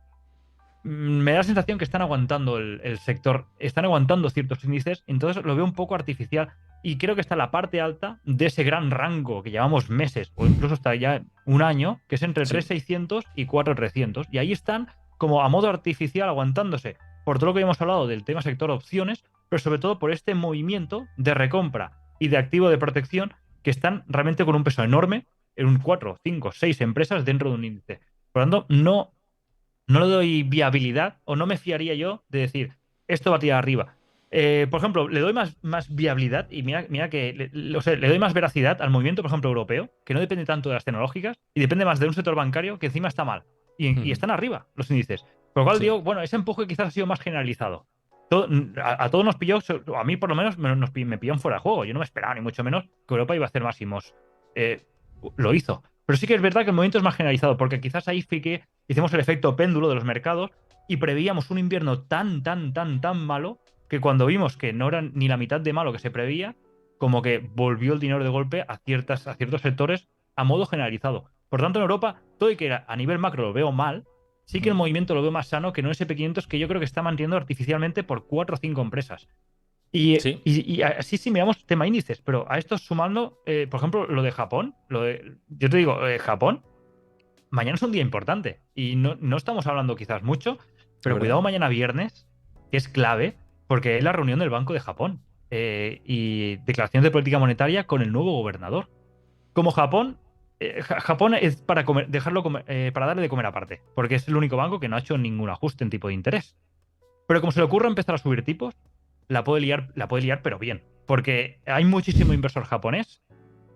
me da la sensación que están aguantando el sector, están aguantando ciertos índices, entonces lo veo un poco artificial y creo que está en la parte alta de ese gran rango que llevamos meses o incluso hasta ya un año, que es entre Sí. 3.600 y 4.300, y ahí están como a modo artificial aguantándose por todo lo que hemos hablado del tema sector opciones, pero sobre todo por este movimiento de recompra y de activo de protección que están realmente con un peso enorme en un 4, 5, 6 empresas dentro de un índice. Por lo tanto, no le doy viabilidad o no me fiaría yo de decir, esto va a tirar arriba. Por ejemplo, le doy más viabilidad y mira que o sea, le doy más veracidad al movimiento, por ejemplo, europeo, que no depende tanto de las tecnológicas y depende más de un sector bancario que encima está mal. Y están arriba los índices. Por lo cual Sí. digo, bueno, ese empuje quizás ha sido más generalizado. A todos nos pilló, a mí por lo menos me pilló fuera de juego. Yo no me esperaba, ni mucho menos, que Europa iba a hacer máximos. Lo hizo. Pero sí que es verdad que el movimiento es más generalizado, porque quizás ahí sí que hicimos el efecto péndulo de los mercados y preveíamos un invierno tan, tan, tan, tan malo que cuando vimos que no era ni la mitad de malo que se preveía, como que volvió el dinero de golpe a ciertos sectores a modo generalizado. Por tanto, en Europa, todo y que a nivel macro lo veo mal, sí que el movimiento lo veo más sano que no ese SP500 que yo creo que está manteniendo artificialmente por 4 o 5 empresas. Y, Sí. y, y así sí miramos tema índices, pero a esto sumando, por ejemplo, lo de Japón, yo te digo, Japón, mañana es un día importante y no estamos hablando quizás mucho, Es pero verdad. cuidado mañana viernes, que es clave, porque es la reunión del Banco de Japón y declaraciones de política monetaria con el nuevo gobernador. Como Japón es para para darle de comer aparte, porque es el único banco que no ha hecho ningún ajuste en tipo de interés. Pero como se le ocurra empezar a subir tipos, la puede liar, pero bien. Porque hay muchísimo inversor japonés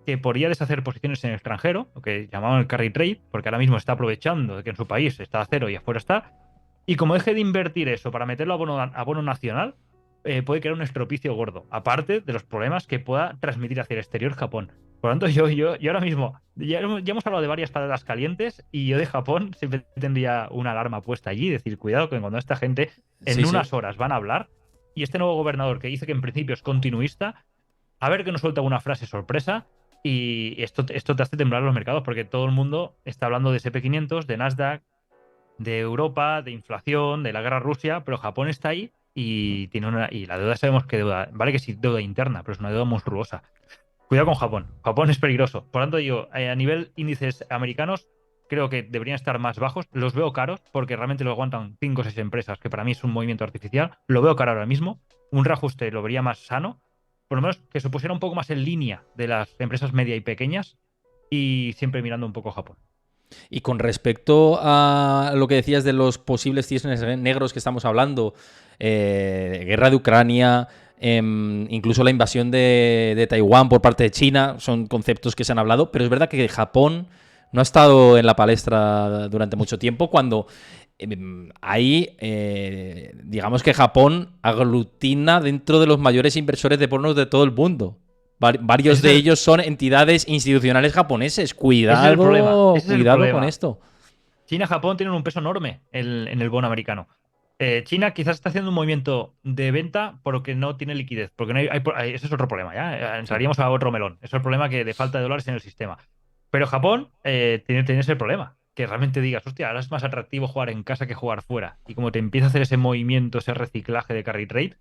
que podría deshacer posiciones en el extranjero, lo que llamaban el carry trade, porque ahora mismo está aprovechando de que en su país está a cero y afuera está. Y como deje de invertir eso para meterlo a bono nacional, puede crear un estropicio gordo. Aparte de los problemas que pueda transmitir hacia el exterior Japón. Por lo tanto, yo ahora mismo, ya hemos hablado de varias patatas calientes y yo de Japón siempre tendría una alarma puesta allí, decir, cuidado que cuando esta gente en Sí, sí. unas horas van a hablar y este nuevo gobernador que dice que en principio es continuista, a ver que nos suelta una frase sorpresa y esto te hace temblar los mercados porque todo el mundo está hablando de SP500, de Nasdaq, de Europa, de inflación, de la guerra a Rusia, pero Japón está ahí y la deuda sabemos que deuda, vale que sí, deuda interna, pero es una deuda monstruosa. Cuidado con Japón. Japón es peligroso. Por lo tanto, a nivel índices americanos, creo que deberían estar más bajos. Los veo caros porque realmente lo aguantan 5 o 6 empresas, que para mí es un movimiento artificial. Lo veo caro ahora mismo. Un reajuste lo vería más sano. Por lo menos que se pusiera un poco más en línea de las empresas media y pequeñas y siempre mirando un poco a Japón. Y con respecto a lo que decías de los posibles cisnes negros que estamos hablando, guerra de Ucrania, incluso la invasión de Taiwán por parte de China, son conceptos que se han hablado, pero es verdad que Japón no ha estado en la palestra durante mucho tiempo cuando ahí, digamos que Japón aglutina dentro de los mayores inversores de pornos de todo el mundo. Varios de ellos son entidades institucionales japoneses. Ese es el problema. Cuidado, Ese es el cuidado con problema. esto. China y Japón tienen un peso enorme en el bono americano. China quizás está haciendo un movimiento de venta porque no tiene liquidez, porque no ese es otro problema, ¿ya? Sí. Entraríamos a otro melón. Ese es el problema que de falta de dólares en el sistema. Pero Japón tiene ese problema, que realmente digas, hostia, ahora es más atractivo jugar en casa que jugar fuera. Y como te empieza a hacer ese movimiento, ese reciclaje de carry trade,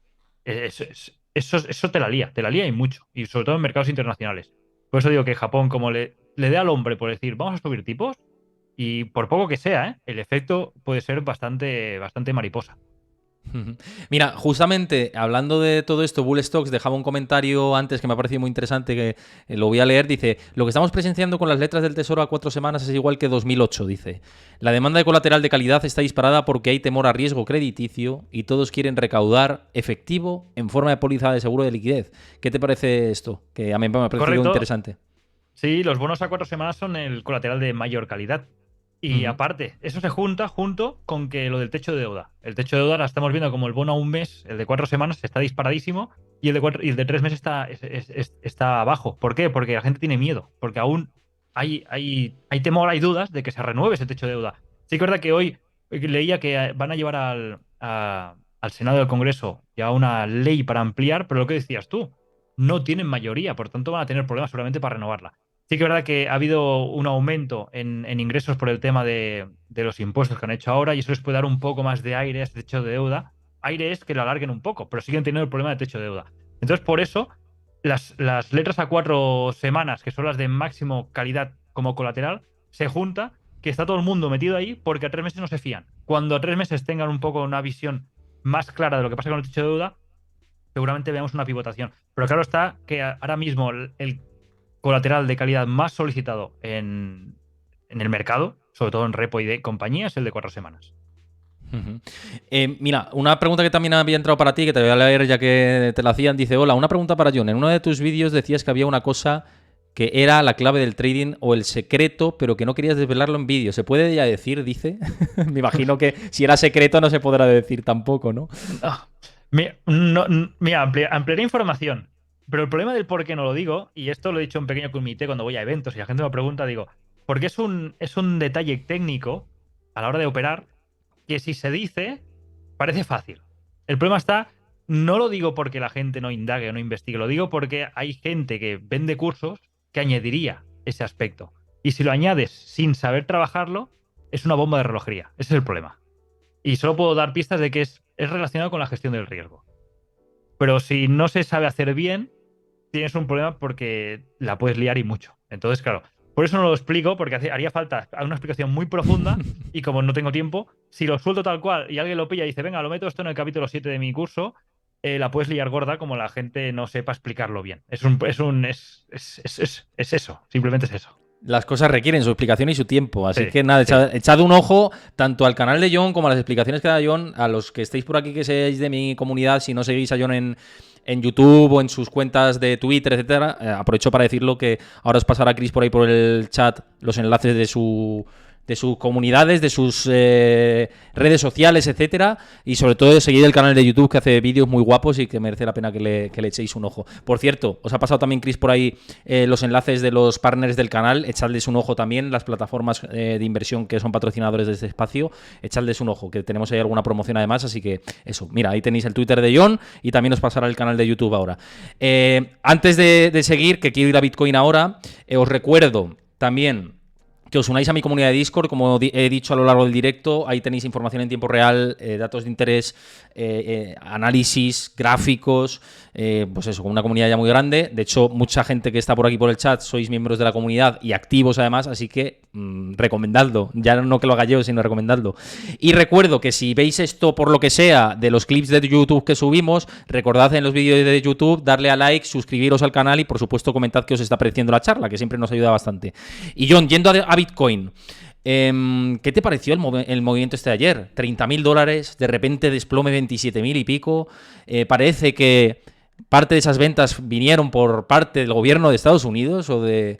eso te la lía y mucho, y sobre todo en mercados internacionales. Por eso digo que Japón, como le dé al hombre por decir, vamos a subir tipos, y por poco que sea, el efecto puede ser bastante, bastante mariposa. Mira, justamente hablando de todo esto, Bull Stocks dejaba un comentario antes que me ha parecido muy interesante, que lo voy a leer. Dice: lo que estamos presenciando con las letras del Tesoro a 4 semanas es igual que 2008, dice. La demanda de colateral de calidad está disparada porque hay temor a riesgo crediticio y todos quieren recaudar efectivo en forma de póliza de seguro de liquidez. ¿Qué te parece esto? Que a mí me ha parecido Correcto. interesante. Sí, los bonos a 4 semanas son el colateral de mayor calidad. Y Ujú. aparte, eso se junta junto con que lo del techo de deuda. El techo de deuda la estamos viendo como el bono a un mes, el de 4 semanas está disparadísimo y el de 3 meses está abajo. ¿Por qué? Porque la gente tiene miedo, porque aún hay temor, hay dudas de que se renueve ese techo de deuda. Sí que es verdad que hoy leía que van a llevar al Senado del Congreso ya una ley para ampliar, pero lo que decías tú, no tienen mayoría, por tanto van a tener problemas seguramente para renovarla. Sí que es verdad que ha habido un aumento en ingresos por el tema de los impuestos que han hecho ahora y eso les puede dar un poco más de aire a este techo de deuda. Aire es que lo alarguen un poco, pero siguen teniendo el problema de techo de deuda. Entonces, por eso, las letras a 4 semanas, que son las de máximo calidad como colateral, se junta que está todo el mundo metido ahí porque a 3 meses no se fían. Cuando a 3 meses tengan un poco una visión más clara de lo que pasa con el techo de deuda, seguramente veamos una pivotación. Pero claro está que ahora mismo el colateral de calidad más solicitado en el mercado, sobre todo en repo y de compañía, es el de 4 semanas. Ujú. Mira, una pregunta que también había entrado para ti, que te voy a leer ya que te la hacían. Dice: hola, una pregunta para John. En uno de tus vídeos decías que había una cosa que era la clave del trading o el secreto, pero que no querías desvelarlo en vídeo. ¿Se puede ya decir? Dice. Me imagino que si era secreto no se podrá decir tampoco, ¿no? Mira, ampliaré información. Pero el problema del por qué no lo digo, y esto lo he dicho en pequeño comité cuando voy a eventos y la gente me pregunta, digo, porque es un detalle técnico a la hora de operar que si se dice, parece fácil. El problema está, no lo digo porque la gente no indague o no investigue, lo digo porque hay gente que vende cursos que añadiría ese aspecto. Y si lo añades sin saber trabajarlo, es una bomba de relojería. Ese es el problema. Y solo puedo dar pistas de que es relacionado con la gestión del riesgo. Pero si no se sabe hacer bien, tienes un problema porque la puedes liar y mucho. Entonces, claro, por eso no lo explico, porque haría falta una explicación muy profunda y como no tengo tiempo, si lo suelto tal cual y alguien lo pilla y dice, venga, lo meto esto en el capítulo 7 de mi curso, la puedes liar gorda como la gente no sepa explicarlo bien. Es eso, simplemente es eso. Las cosas requieren su explicación y su tiempo. Así Sí, que nada, sí. echad un ojo tanto al canal de John como a las explicaciones que da John. A los que estéis por aquí, que seáis de mi comunidad, si no seguís a John en YouTube o en sus cuentas de Twitter, etcétera, aprovecho para decirlo que ahora os pasará Chris por ahí por el chat los enlaces de sus comunidades, de sus redes sociales, etcétera, y sobre todo seguid el canal de YouTube, que hace vídeos muy guapos y que merece la pena que le echéis un ojo. Por cierto, os ha pasado también Chris por ahí los enlaces de los partners del canal, echadles un ojo también, las plataformas de inversión que son patrocinadores de este espacio, echadles un ojo, que tenemos ahí alguna promoción además, así que eso, mira, ahí tenéis el Twitter de John y también os pasará el canal de YouTube ahora. Antes de seguir, que quiero ir a Bitcoin ahora, os recuerdo también que os unáis a mi comunidad de Discord, como he dicho a lo largo del directo, ahí tenéis información en tiempo real, datos de interés, análisis, gráficos, pues eso, con una comunidad ya muy grande. De hecho, mucha gente que está por aquí por el chat sois miembros de la comunidad y activos además, así que recomendadlo. Ya no que lo haga yo, sino recomendadlo. Y recuerdo que si veis esto por lo que sea de los clips de YouTube que subimos, recordad en los vídeos de YouTube darle a like, suscribiros al canal y por supuesto comentad qué os está pareciendo la charla, que siempre nos ayuda bastante. Y John, yendo a Bitcoin, ¿qué te pareció el movimiento este de ayer? $30.000, de repente desplome 27.000 y pico. Parece que parte de esas ventas vinieron por parte del gobierno de Estados Unidos o de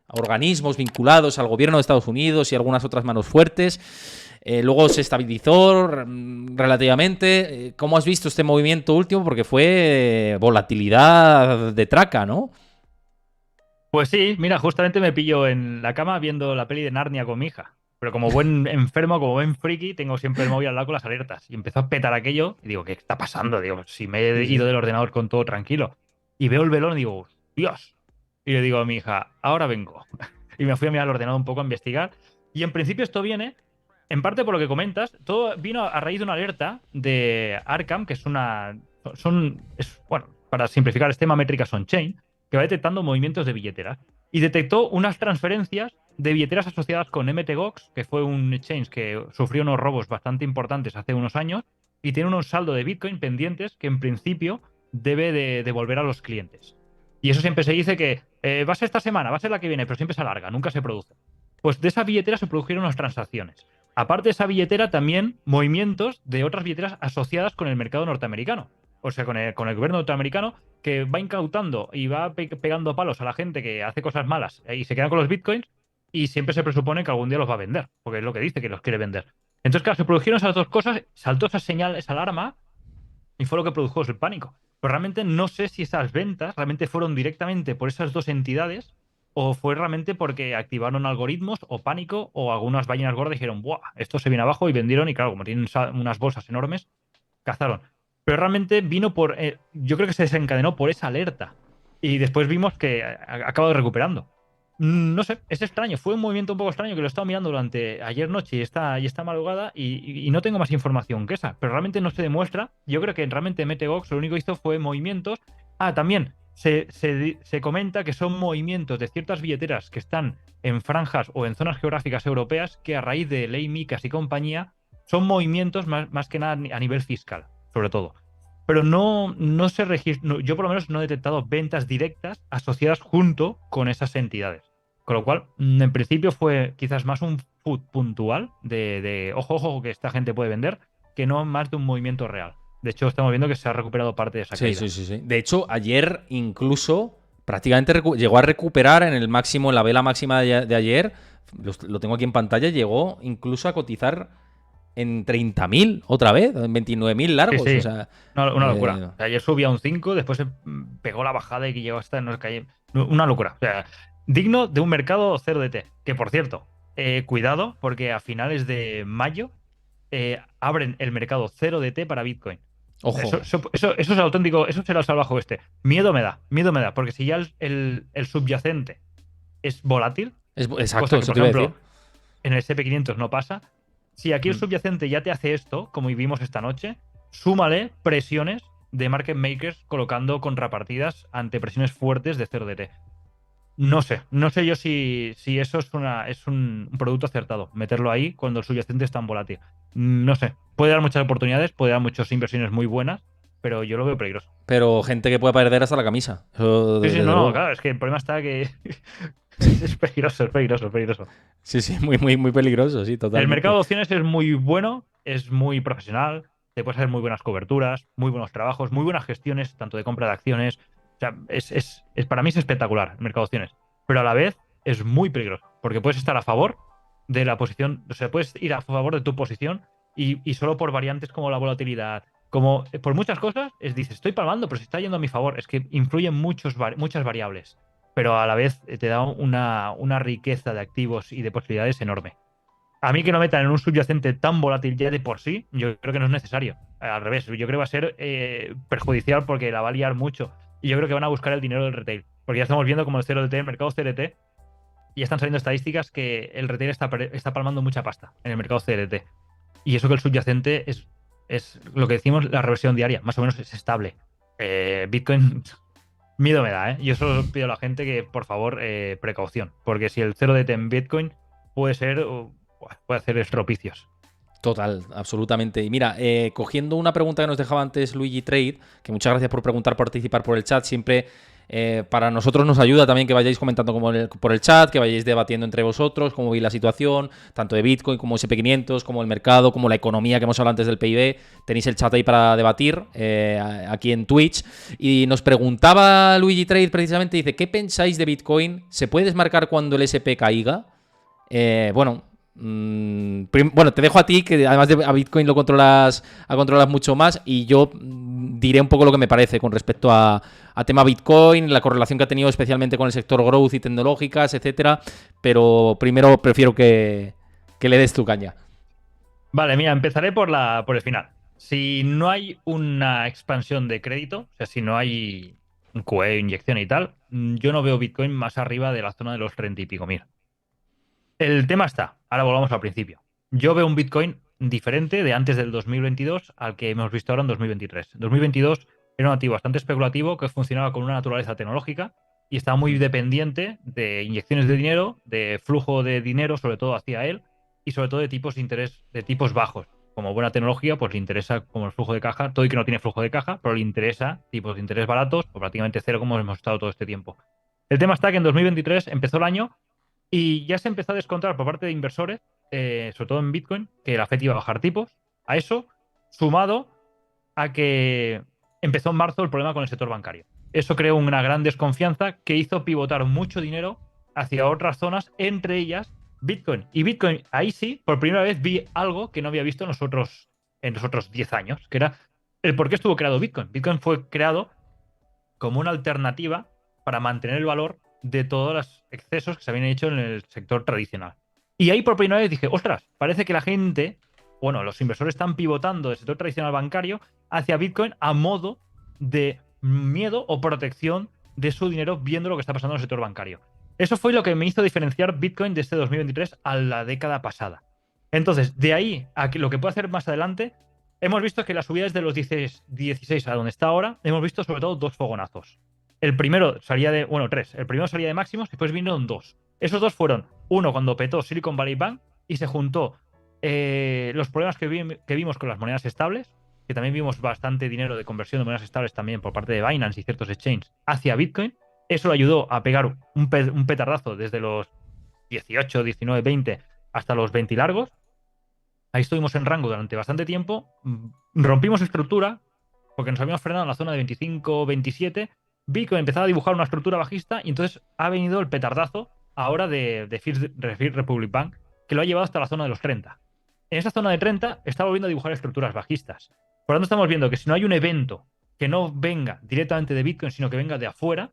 organismos vinculados al gobierno de Estados Unidos y algunas otras manos fuertes. Luego se estabilizó relativamente. ¿Cómo has visto este movimiento último? Porque fue volatilidad de traca, ¿no? Pues sí, mira, justamente me pillo en la cama viendo la peli de Narnia con mi hija. Pero como buen enfermo, como buen friki, tengo siempre el móvil al lado con las alertas. Y empezó a petar aquello y digo, ¿qué está pasando? Digo, si me he Sí, ido sí. del ordenador con todo tranquilo. Y veo el velón y digo, Dios. Y le digo a mi hija, ahora vengo. Y me fui a mirar el ordenador un poco a investigar. Y en principio esto viene, en parte por lo que comentas, todo vino a raíz de una alerta de Arkham, que es una... bueno, para simplificar, es tema métricas on-chain, que va detectando movimientos de billeteras. Y detectó unas transferencias de billeteras asociadas con MTGOX, que fue un exchange que sufrió unos robos bastante importantes hace unos años y tiene unos saldos de Bitcoin pendientes que en principio debe de devolver a los clientes. Y eso siempre se dice que va a ser esta semana, va a ser la que viene, pero siempre se alarga, nunca se produce. Pues de esa billetera se produjeron unas transacciones. Aparte de esa billetera, también movimientos de otras billeteras asociadas con el mercado norteamericano. O sea, con el gobierno norteamericano, que va incautando y va pegando palos a la gente que hace cosas malas y se queda con los bitcoins y siempre se presupone que algún día los va a vender, porque es lo que dice que los quiere vender. Entonces, claro, se produjeron esas dos cosas, saltó esa señal, esa alarma y fue lo que produjo el pánico. Pero realmente no sé si esas ventas realmente fueron directamente por esas dos entidades o fue realmente porque activaron algoritmos o pánico o algunas ballenas gordas dijeron, ¡buah! Esto se viene abajo y vendieron y claro, como tienen unas bolsas enormes, cazaron. Pero realmente vino por... yo creo que se desencadenó por esa alerta. Y después vimos que acaba recuperando. No sé, es extraño. Fue un movimiento un poco extraño que lo he estado mirando durante ayer noche y esta madrugada y no tengo más información que esa. Pero realmente no se demuestra. Yo creo que realmente MTGOX lo único que hizo fue movimientos. Ah, también se comenta que son movimientos de ciertas billeteras que están en franjas o en zonas geográficas europeas que a raíz de ley MICAS y compañía son movimientos más que nada a nivel fiscal, sobre todo. Pero no se registra, yo por lo menos no he detectado ventas directas asociadas junto con esas entidades. Con lo cual, en principio fue quizás más un food puntual de ojo, ojo, que esta gente puede vender, que no más de un movimiento real. De hecho, estamos viendo que se ha recuperado parte de esa Sí, caída. sí, sí, sí. De hecho, ayer incluso prácticamente llegó a recuperar en el máximo, en la vela máxima de ayer, lo tengo aquí en pantalla, llegó incluso a cotizar en 30.000 otra vez, en 29.000 Sí, largos. O sí, sea, una locura. O sea, ayer subía un 5, después se pegó la bajada y que llegó hasta no sé qué. Una locura. O sea, digno de un mercado 0DT. Que por cierto, cuidado, porque a finales de mayo abren el mercado 0DT para Bitcoin. Eso, ojo. eso, eso, eso es auténtico, eso será el salvaje este. Miedo me da, porque si ya el subyacente es volátil, Exacto, cosa que, eso por te iba a decir. ejemplo, en el SP500 no pasa. Si aquí el Mm. subyacente ya te hace esto, como vivimos esta noche, súmale presiones de market makers colocando contrapartidas ante presiones fuertes de 0DT. No sé yo si eso es un producto acertado, meterlo ahí cuando el subyacente es tan volátil. No sé, puede dar muchas oportunidades, puede dar muchas inversiones muy buenas, pero yo lo veo peligroso. Pero gente que puede perder hasta la camisa. Eso Sí, sí, desde no, luego. claro, es que el problema está que es peligroso, es peligroso, es peligroso. Sí, sí, muy, muy, muy peligroso, sí, El mercado totalmente. de opciones es muy bueno, es muy profesional, te puedes hacer muy buenas coberturas, muy buenos trabajos, muy buenas gestiones, tanto de compra de acciones. O sea, para mí es espectacular el mercado de opciones, pero a la vez es muy peligroso, porque puedes estar a favor de la posición, o sea, puedes ir a favor de tu posición y solo por variantes como la volatilidad, como por muchas cosas, dices, estoy palmando, pero se está yendo a mi favor. Es que influyen muchas variables, pero a la vez te da una riqueza de activos y de posibilidades enorme. A mí que no metan en un subyacente tan volátil ya de por sí, yo creo que no es necesario. Al revés, yo creo que va a ser perjudicial porque la va a liar mucho. Y yo creo que van a buscar el dinero del retail. Porque ya estamos viendo como el CRT, el mercado CRT, ya están saliendo estadísticas que el retail está palmando mucha pasta en el mercado CDT. Y eso que el subyacente es lo que decimos, la reversión diaria, más o menos es estable. Bitcoin, miedo me da, ¿eh? Yo solo pido a la gente que, por favor, precaución, porque si el 0DT en Bitcoin puede hacer estropicios. Total, absolutamente. Y mira, cogiendo una pregunta que nos dejaba antes Luigi Trade, que muchas gracias por preguntar, participar por el chat, siempre para nosotros nos ayuda también que vayáis comentando por el chat, que vayáis debatiendo entre vosotros, cómo veis la situación, tanto de Bitcoin como SP500, como el mercado, como la economía que hemos hablado antes del PIB. Tenéis el chat ahí para debatir aquí en Twitch. Y nos preguntaba Luigi Trade precisamente, dice, ¿qué pensáis de Bitcoin? ¿Se puede desmarcar cuando el SP caiga? Bueno, te dejo a ti, que además de a Bitcoin lo controlas mucho más, y yo diré un poco lo que me parece con respecto a tema Bitcoin, la correlación que ha tenido especialmente con el sector growth y tecnológicas, etcétera. Pero primero prefiero que le des tu caña. Vale, mira, empezaré por el final. Si no hay una expansión de crédito, o sea, si no hay un QE, inyección y tal, yo no veo Bitcoin más arriba de la zona de los 30 y pico mil. El tema está, ahora volvamos al principio. Yo veo un Bitcoin diferente de antes del 2022 al que hemos visto ahora en 2023. En 2022 era un activo bastante especulativo que funcionaba con una naturaleza tecnológica y estaba muy dependiente de inyecciones de dinero, de flujo de dinero, sobre todo hacia él, y sobre todo de tipos de interés de tipos bajos. Como buena tecnología, pues le interesa como el flujo de caja, todo y que no tiene flujo de caja, pero le interesa tipos de interés baratos o prácticamente cero como hemos estado todo este tiempo. El tema está que en 2023 empezó el año y ya se empezó a descontar por parte de inversores, sobre todo en Bitcoin, que la Fed iba a bajar tipos. A eso, sumado a que empezó en marzo el problema con el sector bancario. Eso creó una gran desconfianza que hizo pivotar mucho dinero hacia otras zonas, entre ellas Bitcoin. Y Bitcoin, ahí sí, por primera vez vi algo que no había visto en los otros 10 años, que era el por qué estuvo creado Bitcoin. Bitcoin fue creado como una alternativa para mantener el valor de todos los excesos que se habían hecho en el sector tradicional. Y ahí por primera vez dije, ostras, parece que la gente, bueno, los inversores están pivotando del sector tradicional bancario hacia Bitcoin a modo de miedo o protección de su dinero viendo lo que está pasando en el sector bancario. Eso fue lo que me hizo diferenciar Bitcoin de este 2023 a la década pasada. Entonces, de ahí a lo que puede hacer más adelante, hemos visto que las subidas de los 16 a donde está ahora, hemos visto sobre todo dos fogonazos. El primero salía de, bueno, tres. El primero salía de máximos, después vinieron dos. Esos dos fueron, uno cuando petó Silicon Valley Bank y se juntó los problemas que vimos con las monedas estables, que también vimos bastante dinero de conversión de monedas estables también por parte de Binance y ciertos exchanges hacia Bitcoin. Eso le ayudó a pegar un petardazo desde los 18, 19, 20 hasta los 20 largos. Ahí estuvimos en rango durante bastante tiempo. Rompimos estructura porque nos habíamos frenado en la zona de 25, 27. Bitcoin empezaba a dibujar una estructura bajista y entonces ha venido el petardazo ahora de First Republic Bank, que lo ha llevado hasta la zona de los 30. En esa zona de 30 está volviendo a dibujar estructuras bajistas. Por lo tanto, estamos viendo que si no hay un evento que no venga directamente de Bitcoin, sino que venga de afuera,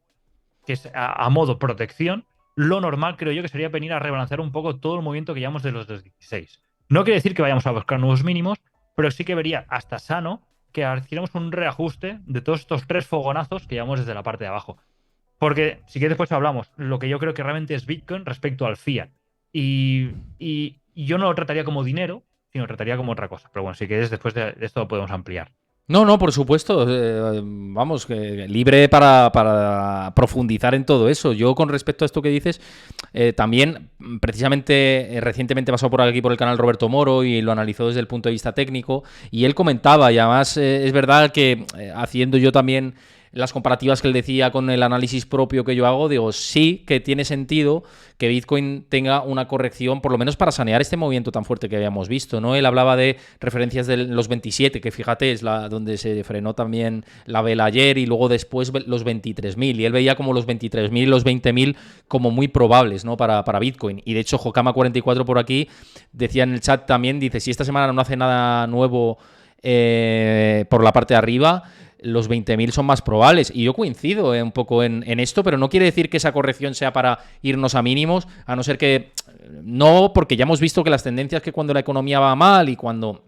que es a modo protección, lo normal creo yo que sería venir a rebalancear un poco todo el movimiento que llevamos de los 16. No quiere decir que vayamos a buscar nuevos mínimos, pero sí que vería hasta sano que hiciéramos un reajuste de todos estos tres fogonazos que llevamos desde la parte de abajo. Porque, si quieres, después hablamos, lo que yo creo que realmente es Bitcoin respecto al fiat. Y yo no lo trataría como dinero, sino lo trataría como otra cosa. Pero bueno, si quieres, después de esto lo podemos ampliar. No, por supuesto. Vamos, libre para profundizar en todo eso. Yo, con respecto a esto que dices, también, precisamente, recientemente pasó por aquí por el canal Roberto Moro y lo analizó desde el punto de vista técnico. Y él comentaba, y además es verdad que haciendo yo también las comparativas que él decía con el análisis propio que yo hago, digo, sí que tiene sentido que Bitcoin tenga una corrección, por lo menos para sanear este movimiento tan fuerte que habíamos visto, ¿no? Él hablaba de referencias de los 27, que fíjate, es donde se frenó también la vela ayer, y luego después los 23.000, y él veía como los 23.000 y los 20.000 como muy probables, ¿no? Para Bitcoin. Y de hecho, Jokama44 por aquí decía en el chat también, dice, si esta semana no hace nada nuevo por la parte de arriba, los 20.000 son más probables. Y yo coincido un poco en esto, pero no quiere decir que esa corrección sea para irnos a mínimos, a no ser que... No, porque ya hemos visto que las tendencias que cuando la economía va mal y cuando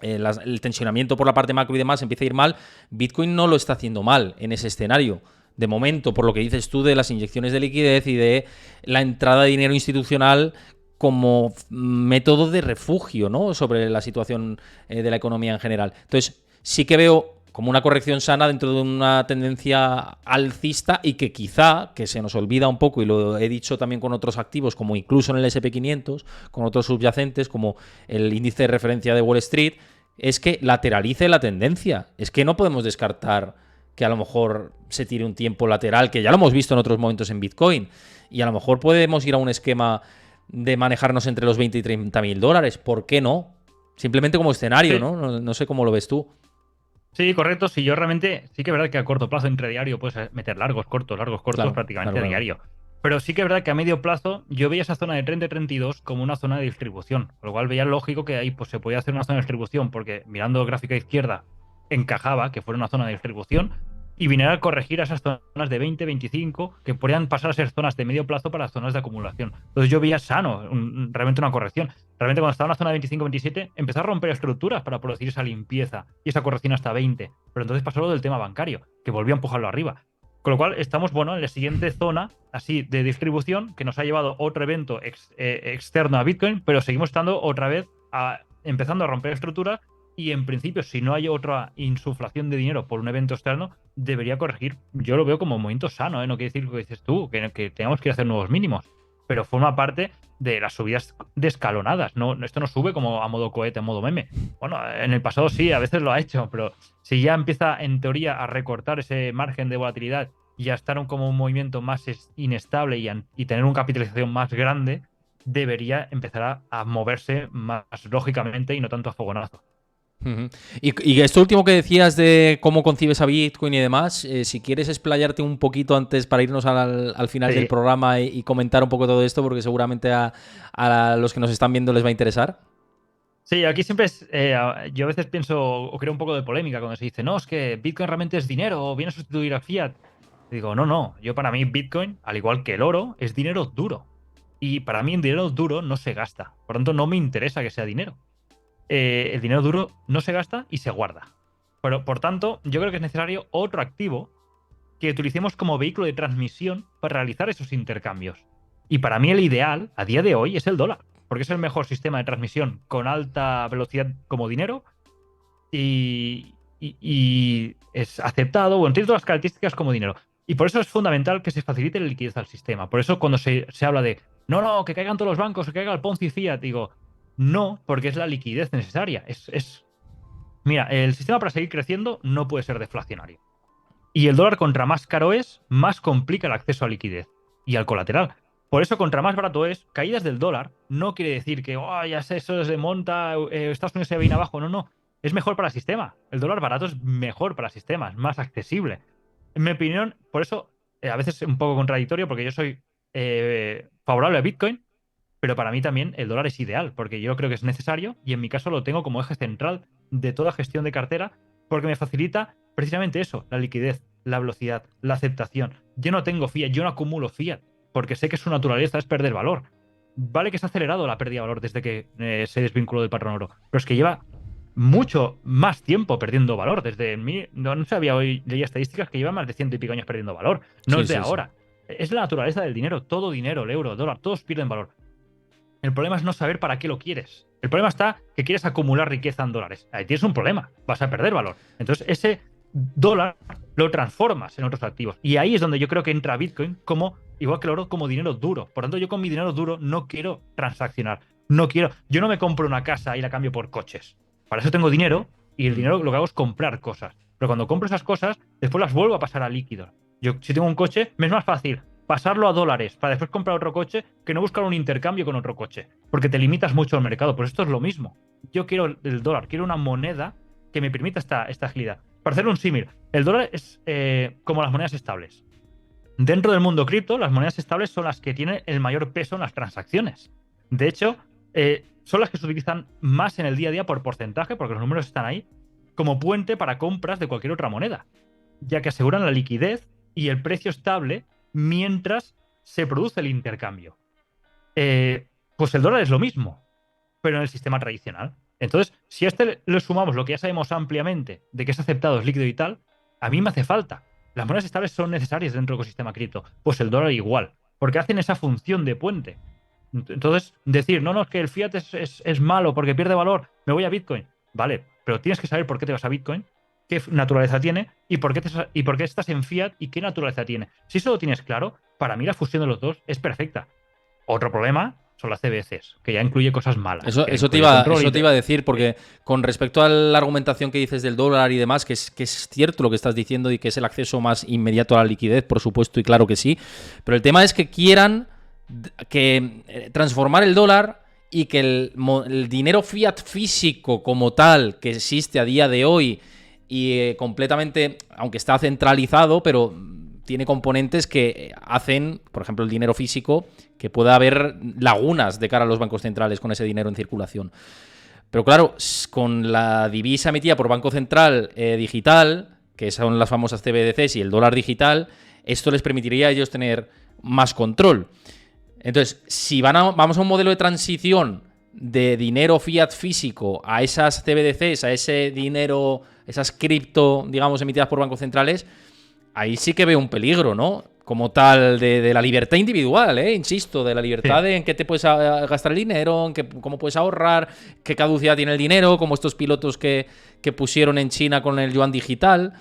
el tensionamiento por la parte macro y demás empieza a ir mal, Bitcoin no lo está haciendo mal en ese escenario. de momento, por lo que dices tú de las inyecciones de liquidez y de la entrada de dinero institucional como método de refugio, ¿no? Sobre la situación de la economía en general. Entonces, sí que veo como una corrección sana dentro de una tendencia alcista y que quizá, que se nos olvida un poco, y lo he dicho también con otros activos, como incluso en el SP500, con otros subyacentes, como el índice de referencia de Wall Street, es que lateralice la tendencia. Es que no podemos descartar que a lo mejor se tire un tiempo lateral, que ya lo hemos visto en otros momentos en Bitcoin, y a lo mejor podemos ir a un esquema de manejarnos entre los 20 y 30 mil dólares. ¿Por qué no? Simplemente como escenario, Sí, ¿no? No sé cómo lo ves tú. sí, correcto. Si yo realmente, sí que es verdad que a corto plazo, entre diario, puedes meter largos cortos, Claro, prácticamente claro, a claro. diario. Pero sí que es verdad que a medio plazo yo veía esa zona de 30 y 32 como una zona de distribución. Con lo cual veía lógico que ahí pues, se podía hacer una zona de distribución, porque mirando gráfica izquierda encajaba que fuera una zona de distribución y viniera a corregir a esas zonas de 20, 25 que podrían pasar a ser zonas de medio plazo para zonas de acumulación. Entonces yo veía sano, realmente una corrección. Realmente cuando estaba en la zona de 25-27 empezó a romper estructuras para producir esa limpieza y esa corrección hasta 20. Pero entonces pasó lo del tema bancario, que volvió a empujarlo arriba. Con lo cual estamos, bueno, en la siguiente zona así de distribución que nos ha llevado otro evento externo a Bitcoin, pero seguimos estando otra vez empezando a romper estructuras y en principio, si no hay otra insuflación de dinero por un evento externo, debería corregir. Yo lo veo como un movimiento sano, ¿eh? No quiere decir lo que dices tú, que tenemos que hacer nuevos mínimos, pero forma parte de las subidas descalonadas. No, esto no sube como a modo cohete, a modo meme. Bueno, en el pasado sí, a veces lo ha hecho, pero si ya empieza en teoría a recortar ese margen de volatilidad y a estar como un movimiento más inestable y tener una capitalización más grande, debería empezar a moverse más lógicamente y no tanto a fogonazo. Ujú. Y esto último que decías de cómo concibes a Bitcoin y demás, si quieres explayarte un poquito antes para irnos al final del Sí, programa y comentar un poco todo esto, porque seguramente a los que nos están viendo les va a interesar. sí, aquí siempre es. Yo a veces pienso o creo un poco de polémica cuando se dice, no, es que Bitcoin realmente es dinero o viene a sustituir al fiat. Digo, no, no. Yo para mí Bitcoin, al igual que el oro, es dinero duro. Y para mí el dinero duro no se gasta. Por lo tanto, no me interesa que sea dinero. El dinero duro no se gasta y se guarda. Pero, por tanto, yo creo que es necesario otro activo que utilicemos como vehículo de transmisión para realizar esos intercambios. Y para mí el ideal, a día de hoy, es el dólar, porque es el mejor sistema de transmisión con alta velocidad como dinero y es aceptado, bueno, tiene todas las características como dinero. Y por eso es fundamental que se facilite la liquidez al sistema. Por eso cuando se habla de, no, no, que caigan todos los bancos, que caiga el Ponzi Fiat, digo, no, porque es la liquidez necesaria. Mira, el sistema para seguir creciendo no puede ser deflacionario. Y el dólar contra más caro es, más complica el acceso a liquidez y al colateral. Por eso, contra más barato es, caídas del dólar no quiere decir que oh, ya sé, eso se monta, Estados Unidos se viene abajo. No, no. Es mejor para el sistema. El dólar barato es mejor para el sistema, es más accesible. En mi opinión, por eso, a veces es un poco contradictorio, porque yo soy favorable a Bitcoin, pero para mí también el dólar es ideal, porque yo creo que es necesario y en mi caso lo tengo como eje central de toda gestión de cartera, porque me facilita precisamente eso, la liquidez, la velocidad, la aceptación. Yo no tengo fiat, yo no acumulo fiat, porque sé que su naturaleza es perder valor. Vale que se ha acelerado la pérdida de valor desde que se desvinculó del patrón oro, pero es que lleva mucho más tiempo perdiendo valor. Desde mí, no sabía hoy, leía estadísticas que lleva más de ciento y pico años perdiendo valor. No Sí, es de sí, sí. ahora. Es la naturaleza del dinero. Todo dinero, el euro, el dólar, todos pierden valor. El problema es no saber para qué lo quieres. El problema está que quieres acumular riqueza en dólares. Ahí tienes un problema. Vas a perder valor. Entonces, ese dólar lo transformas en otros activos. Y ahí es donde yo creo que entra Bitcoin como, igual que el oro, como dinero duro. Por tanto, yo con mi dinero duro no quiero transaccionar. No quiero. Yo no me compro una casa y la cambio por coches. Para eso tengo dinero y el dinero lo que hago es comprar cosas. Pero cuando compro esas cosas, después las vuelvo a pasar a líquidos. Yo, si tengo un coche, me es más fácil pasarlo a dólares para después comprar otro coche que no buscar un intercambio con otro coche, porque te limitas mucho al mercado. Pues esto es lo mismo. Yo quiero el dólar, quiero una moneda que me permita esta agilidad. Para hacer un símil, el dólar es como las monedas estables. Dentro del mundo cripto, las monedas estables son las que tienen el mayor peso en las transacciones. De hecho, son las que se utilizan más en el día a día por porcentaje, porque los números están ahí, como puente para compras de cualquier otra moneda, ya que aseguran la liquidez y el precio estable mientras se produce el intercambio. Pues el dólar es lo mismo, pero en el sistema tradicional. Entonces, si a este le sumamos lo que ya sabemos ampliamente de que es aceptado, es líquido y tal, a mí me hace falta. Las monedas estables son necesarias dentro del ecosistema cripto. Pues el dólar igual, porque hacen esa función de puente. Entonces, decir, no, es que el fiat es malo porque pierde valor, me voy a Bitcoin. Vale, pero tienes que saber por qué te vas a Bitcoin, qué naturaleza tiene y por qué estás en fiat y qué naturaleza tiene. Si eso lo tienes claro, para mí la fusión de los dos es perfecta. Otro problema son las CBDCs, que ya incluye cosas malas. Eso te iba a decir, porque con respecto a la argumentación que dices del dólar y demás, que es cierto lo que estás diciendo y que es el acceso más inmediato a la liquidez, por supuesto, y claro que sí, pero el tema es que quieran transformar el dólar y que el dinero fiat físico como tal que existe a día de hoy y completamente, aunque está centralizado, pero tiene componentes que hacen, por ejemplo, el dinero físico, que pueda haber lagunas de cara a los bancos centrales con ese dinero en circulación. Pero claro, con la divisa emitida por Banco Central digital, que son las famosas CBDCs y el dólar digital, esto les permitiría a ellos tener más control. Entonces, si vamos a un modelo de transición de dinero fiat físico a esas CBDCs, a ese dinero, esas cripto, digamos, emitidas por bancos centrales, ahí sí que veo un peligro, ¿no? Como tal, de la libertad individual, insisto, de la libertad en qué te puedes gastar el dinero, en cómo puedes ahorrar, qué caducidad tiene el dinero, como estos pilotos que pusieron en China con el yuan digital.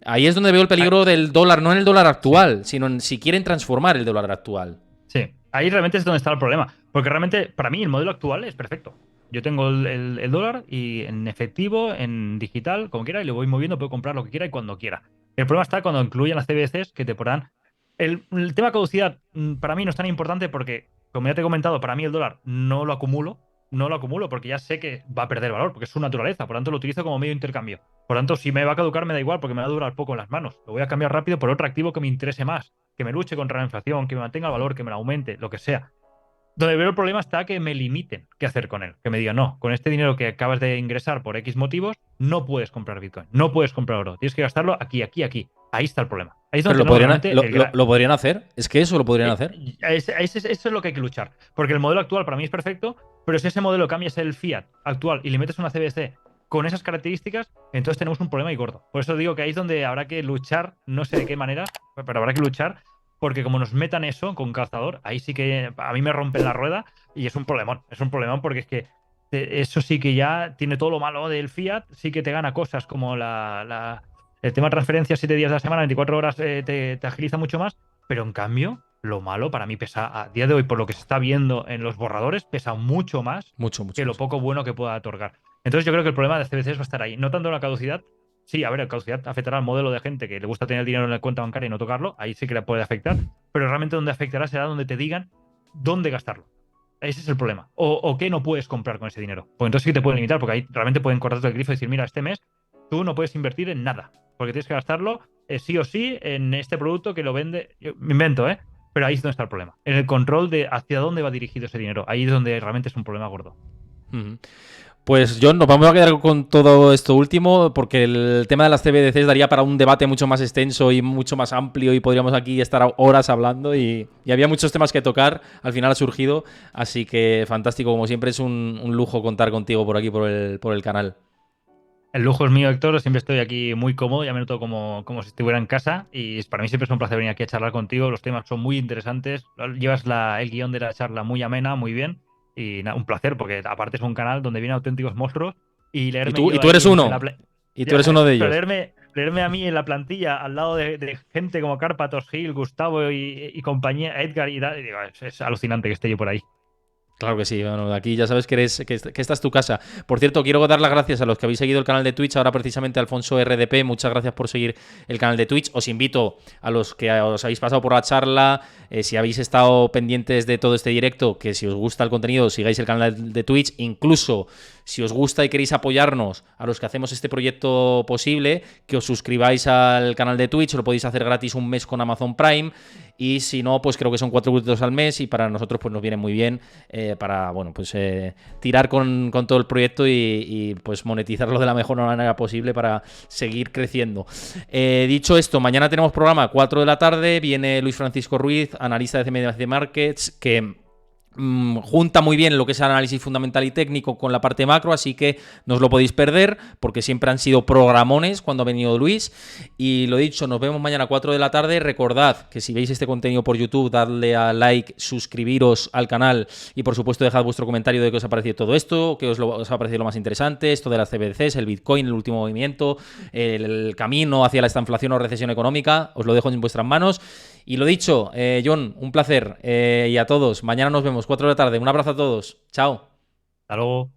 Ahí es donde veo el peligro del dólar, no en el dólar actual, sino en si quieren transformar el dólar actual. Sí, ahí realmente es donde está el problema. Porque realmente, para mí, el modelo actual es perfecto. Yo tengo el dólar y en efectivo, en digital, como quiera, y lo voy moviendo, puedo comprar lo que quiera y cuando quiera. El problema está cuando incluyen las CBDCs que te podrán. El tema caducidad para mí no es tan importante porque, como ya te he comentado, para mí el dólar no lo acumulo. No lo acumulo porque ya sé que va a perder valor, porque es su naturaleza. Por lo tanto, lo utilizo como medio de intercambio. Por lo tanto, si me va a caducar, me da igual porque me va a durar poco en las manos. Lo voy a cambiar rápido por otro activo que me interese más, que me luche contra la inflación, que me mantenga el valor, que me lo aumente, lo que sea. Donde veo el problema está que me limiten qué hacer con él. Que me digan, no, con este dinero que acabas de ingresar por X motivos, no puedes comprar Bitcoin, no puedes comprar oro. Tienes que gastarlo aquí, aquí, aquí. Ahí está el problema. Ahí es donde pero lo podrían hacer. Es que eso lo podrían hacer. Eso es lo que hay que luchar. Porque el modelo actual para mí es perfecto, pero si ese modelo cambias el fiat actual y le metes una CBDC con esas características, entonces tenemos un problema y gordo. Por eso digo que ahí es donde habrá que luchar, no sé de qué manera, pero habrá que luchar. Porque como nos metan eso con calzador, ahí sí que a mí me rompen la rueda y es un problemón. Es un problemón porque es que eso sí que ya tiene todo lo malo del fiat, sí que te gana cosas como el tema de transferencias 7 días de la semana, 24 horas, te agiliza mucho más, pero en cambio, lo malo para mí pesa, a día de hoy, por lo que se está viendo en los borradores, pesa mucho más que lo poco bueno que pueda otorgar. Entonces yo creo que el problema de CBCs va a estar ahí, no tanto en la caducidad. Sí, a ver, la caducidad afectará al modelo de gente que le gusta tener el dinero en la cuenta bancaria y no tocarlo, ahí sí que le puede afectar, pero realmente donde afectará será donde te digan dónde gastarlo. Ese es el problema. O qué no puedes comprar con ese dinero. Pues entonces sí que te pueden limitar, porque ahí realmente pueden cortarte el grifo y decir, mira, este mes tú no puedes invertir en nada, porque tienes que gastarlo sí o sí en este producto que lo vende. Yo me invento, ¿eh? Pero ahí es donde está el problema. En el control de hacia dónde va dirigido ese dinero. Ahí es donde realmente es un problema gordo. Pues John, nos vamos a quedar con todo esto último porque el tema de las CBDCs daría para un debate mucho más extenso y mucho más amplio y podríamos aquí estar horas hablando y había muchos temas que tocar, al final ha surgido, así que fantástico, como siempre es un lujo contar contigo por aquí, por el canal. El lujo es mío, Héctor, siempre estoy aquí muy cómodo, ya me noto como si estuviera en casa y para mí siempre es un placer venir aquí a charlar contigo, los temas son muy interesantes, llevas el guión de la charla muy amena, muy bien. Y nada, un placer, porque aparte es un canal donde vienen auténticos monstruos y leerme. Y tú eres uno. Y tú eres uno de ellos. Leerme a mí en la plantilla al lado de gente como Cárpatos, Gil, Gustavo y compañía, Edgar y digo, es alucinante que esté yo por ahí. Claro que sí, bueno, aquí ya sabes que esta es tu casa. Por cierto, quiero dar las gracias a los que habéis seguido el canal de Twitch, ahora precisamente Alfonso RDP, muchas gracias por seguir el canal de Twitch. Os invito a los que os habéis pasado por la charla, si habéis estado pendientes de todo este directo, que si os gusta el contenido sigáis el canal de Twitch, incluso si os gusta y queréis apoyarnos a los que hacemos este proyecto posible, que os suscribáis al canal de Twitch, lo podéis hacer gratis un mes con Amazon Prime. Y si no, pues creo que son 4 euros al mes y para nosotros pues nos viene muy bien para, bueno, pues tirar con todo el proyecto y pues monetizarlo de la mejor manera posible para seguir creciendo. Dicho esto, mañana tenemos programa a 4 de la tarde, viene Luis Francisco Ruiz, analista de CMC Markets, que junta muy bien lo que es el análisis fundamental y técnico con la parte macro, así que no os lo podéis perder, porque siempre han sido programones cuando ha venido Luis. Y lo dicho, nos vemos mañana a 4 de la tarde. Recordad que si veis este contenido por YouTube, dadle a like, suscribiros al canal y por supuesto dejad vuestro comentario de qué os ha parecido todo esto, qué os ha parecido lo más interesante, esto de las CBDCs, el Bitcoin, el último movimiento, el camino hacia la estanflación o recesión económica. Os lo dejo en vuestras manos. Y lo dicho, John, un placer. Y a todos, mañana nos vemos, 4 de la tarde. Un abrazo a todos. Chao. Hasta luego.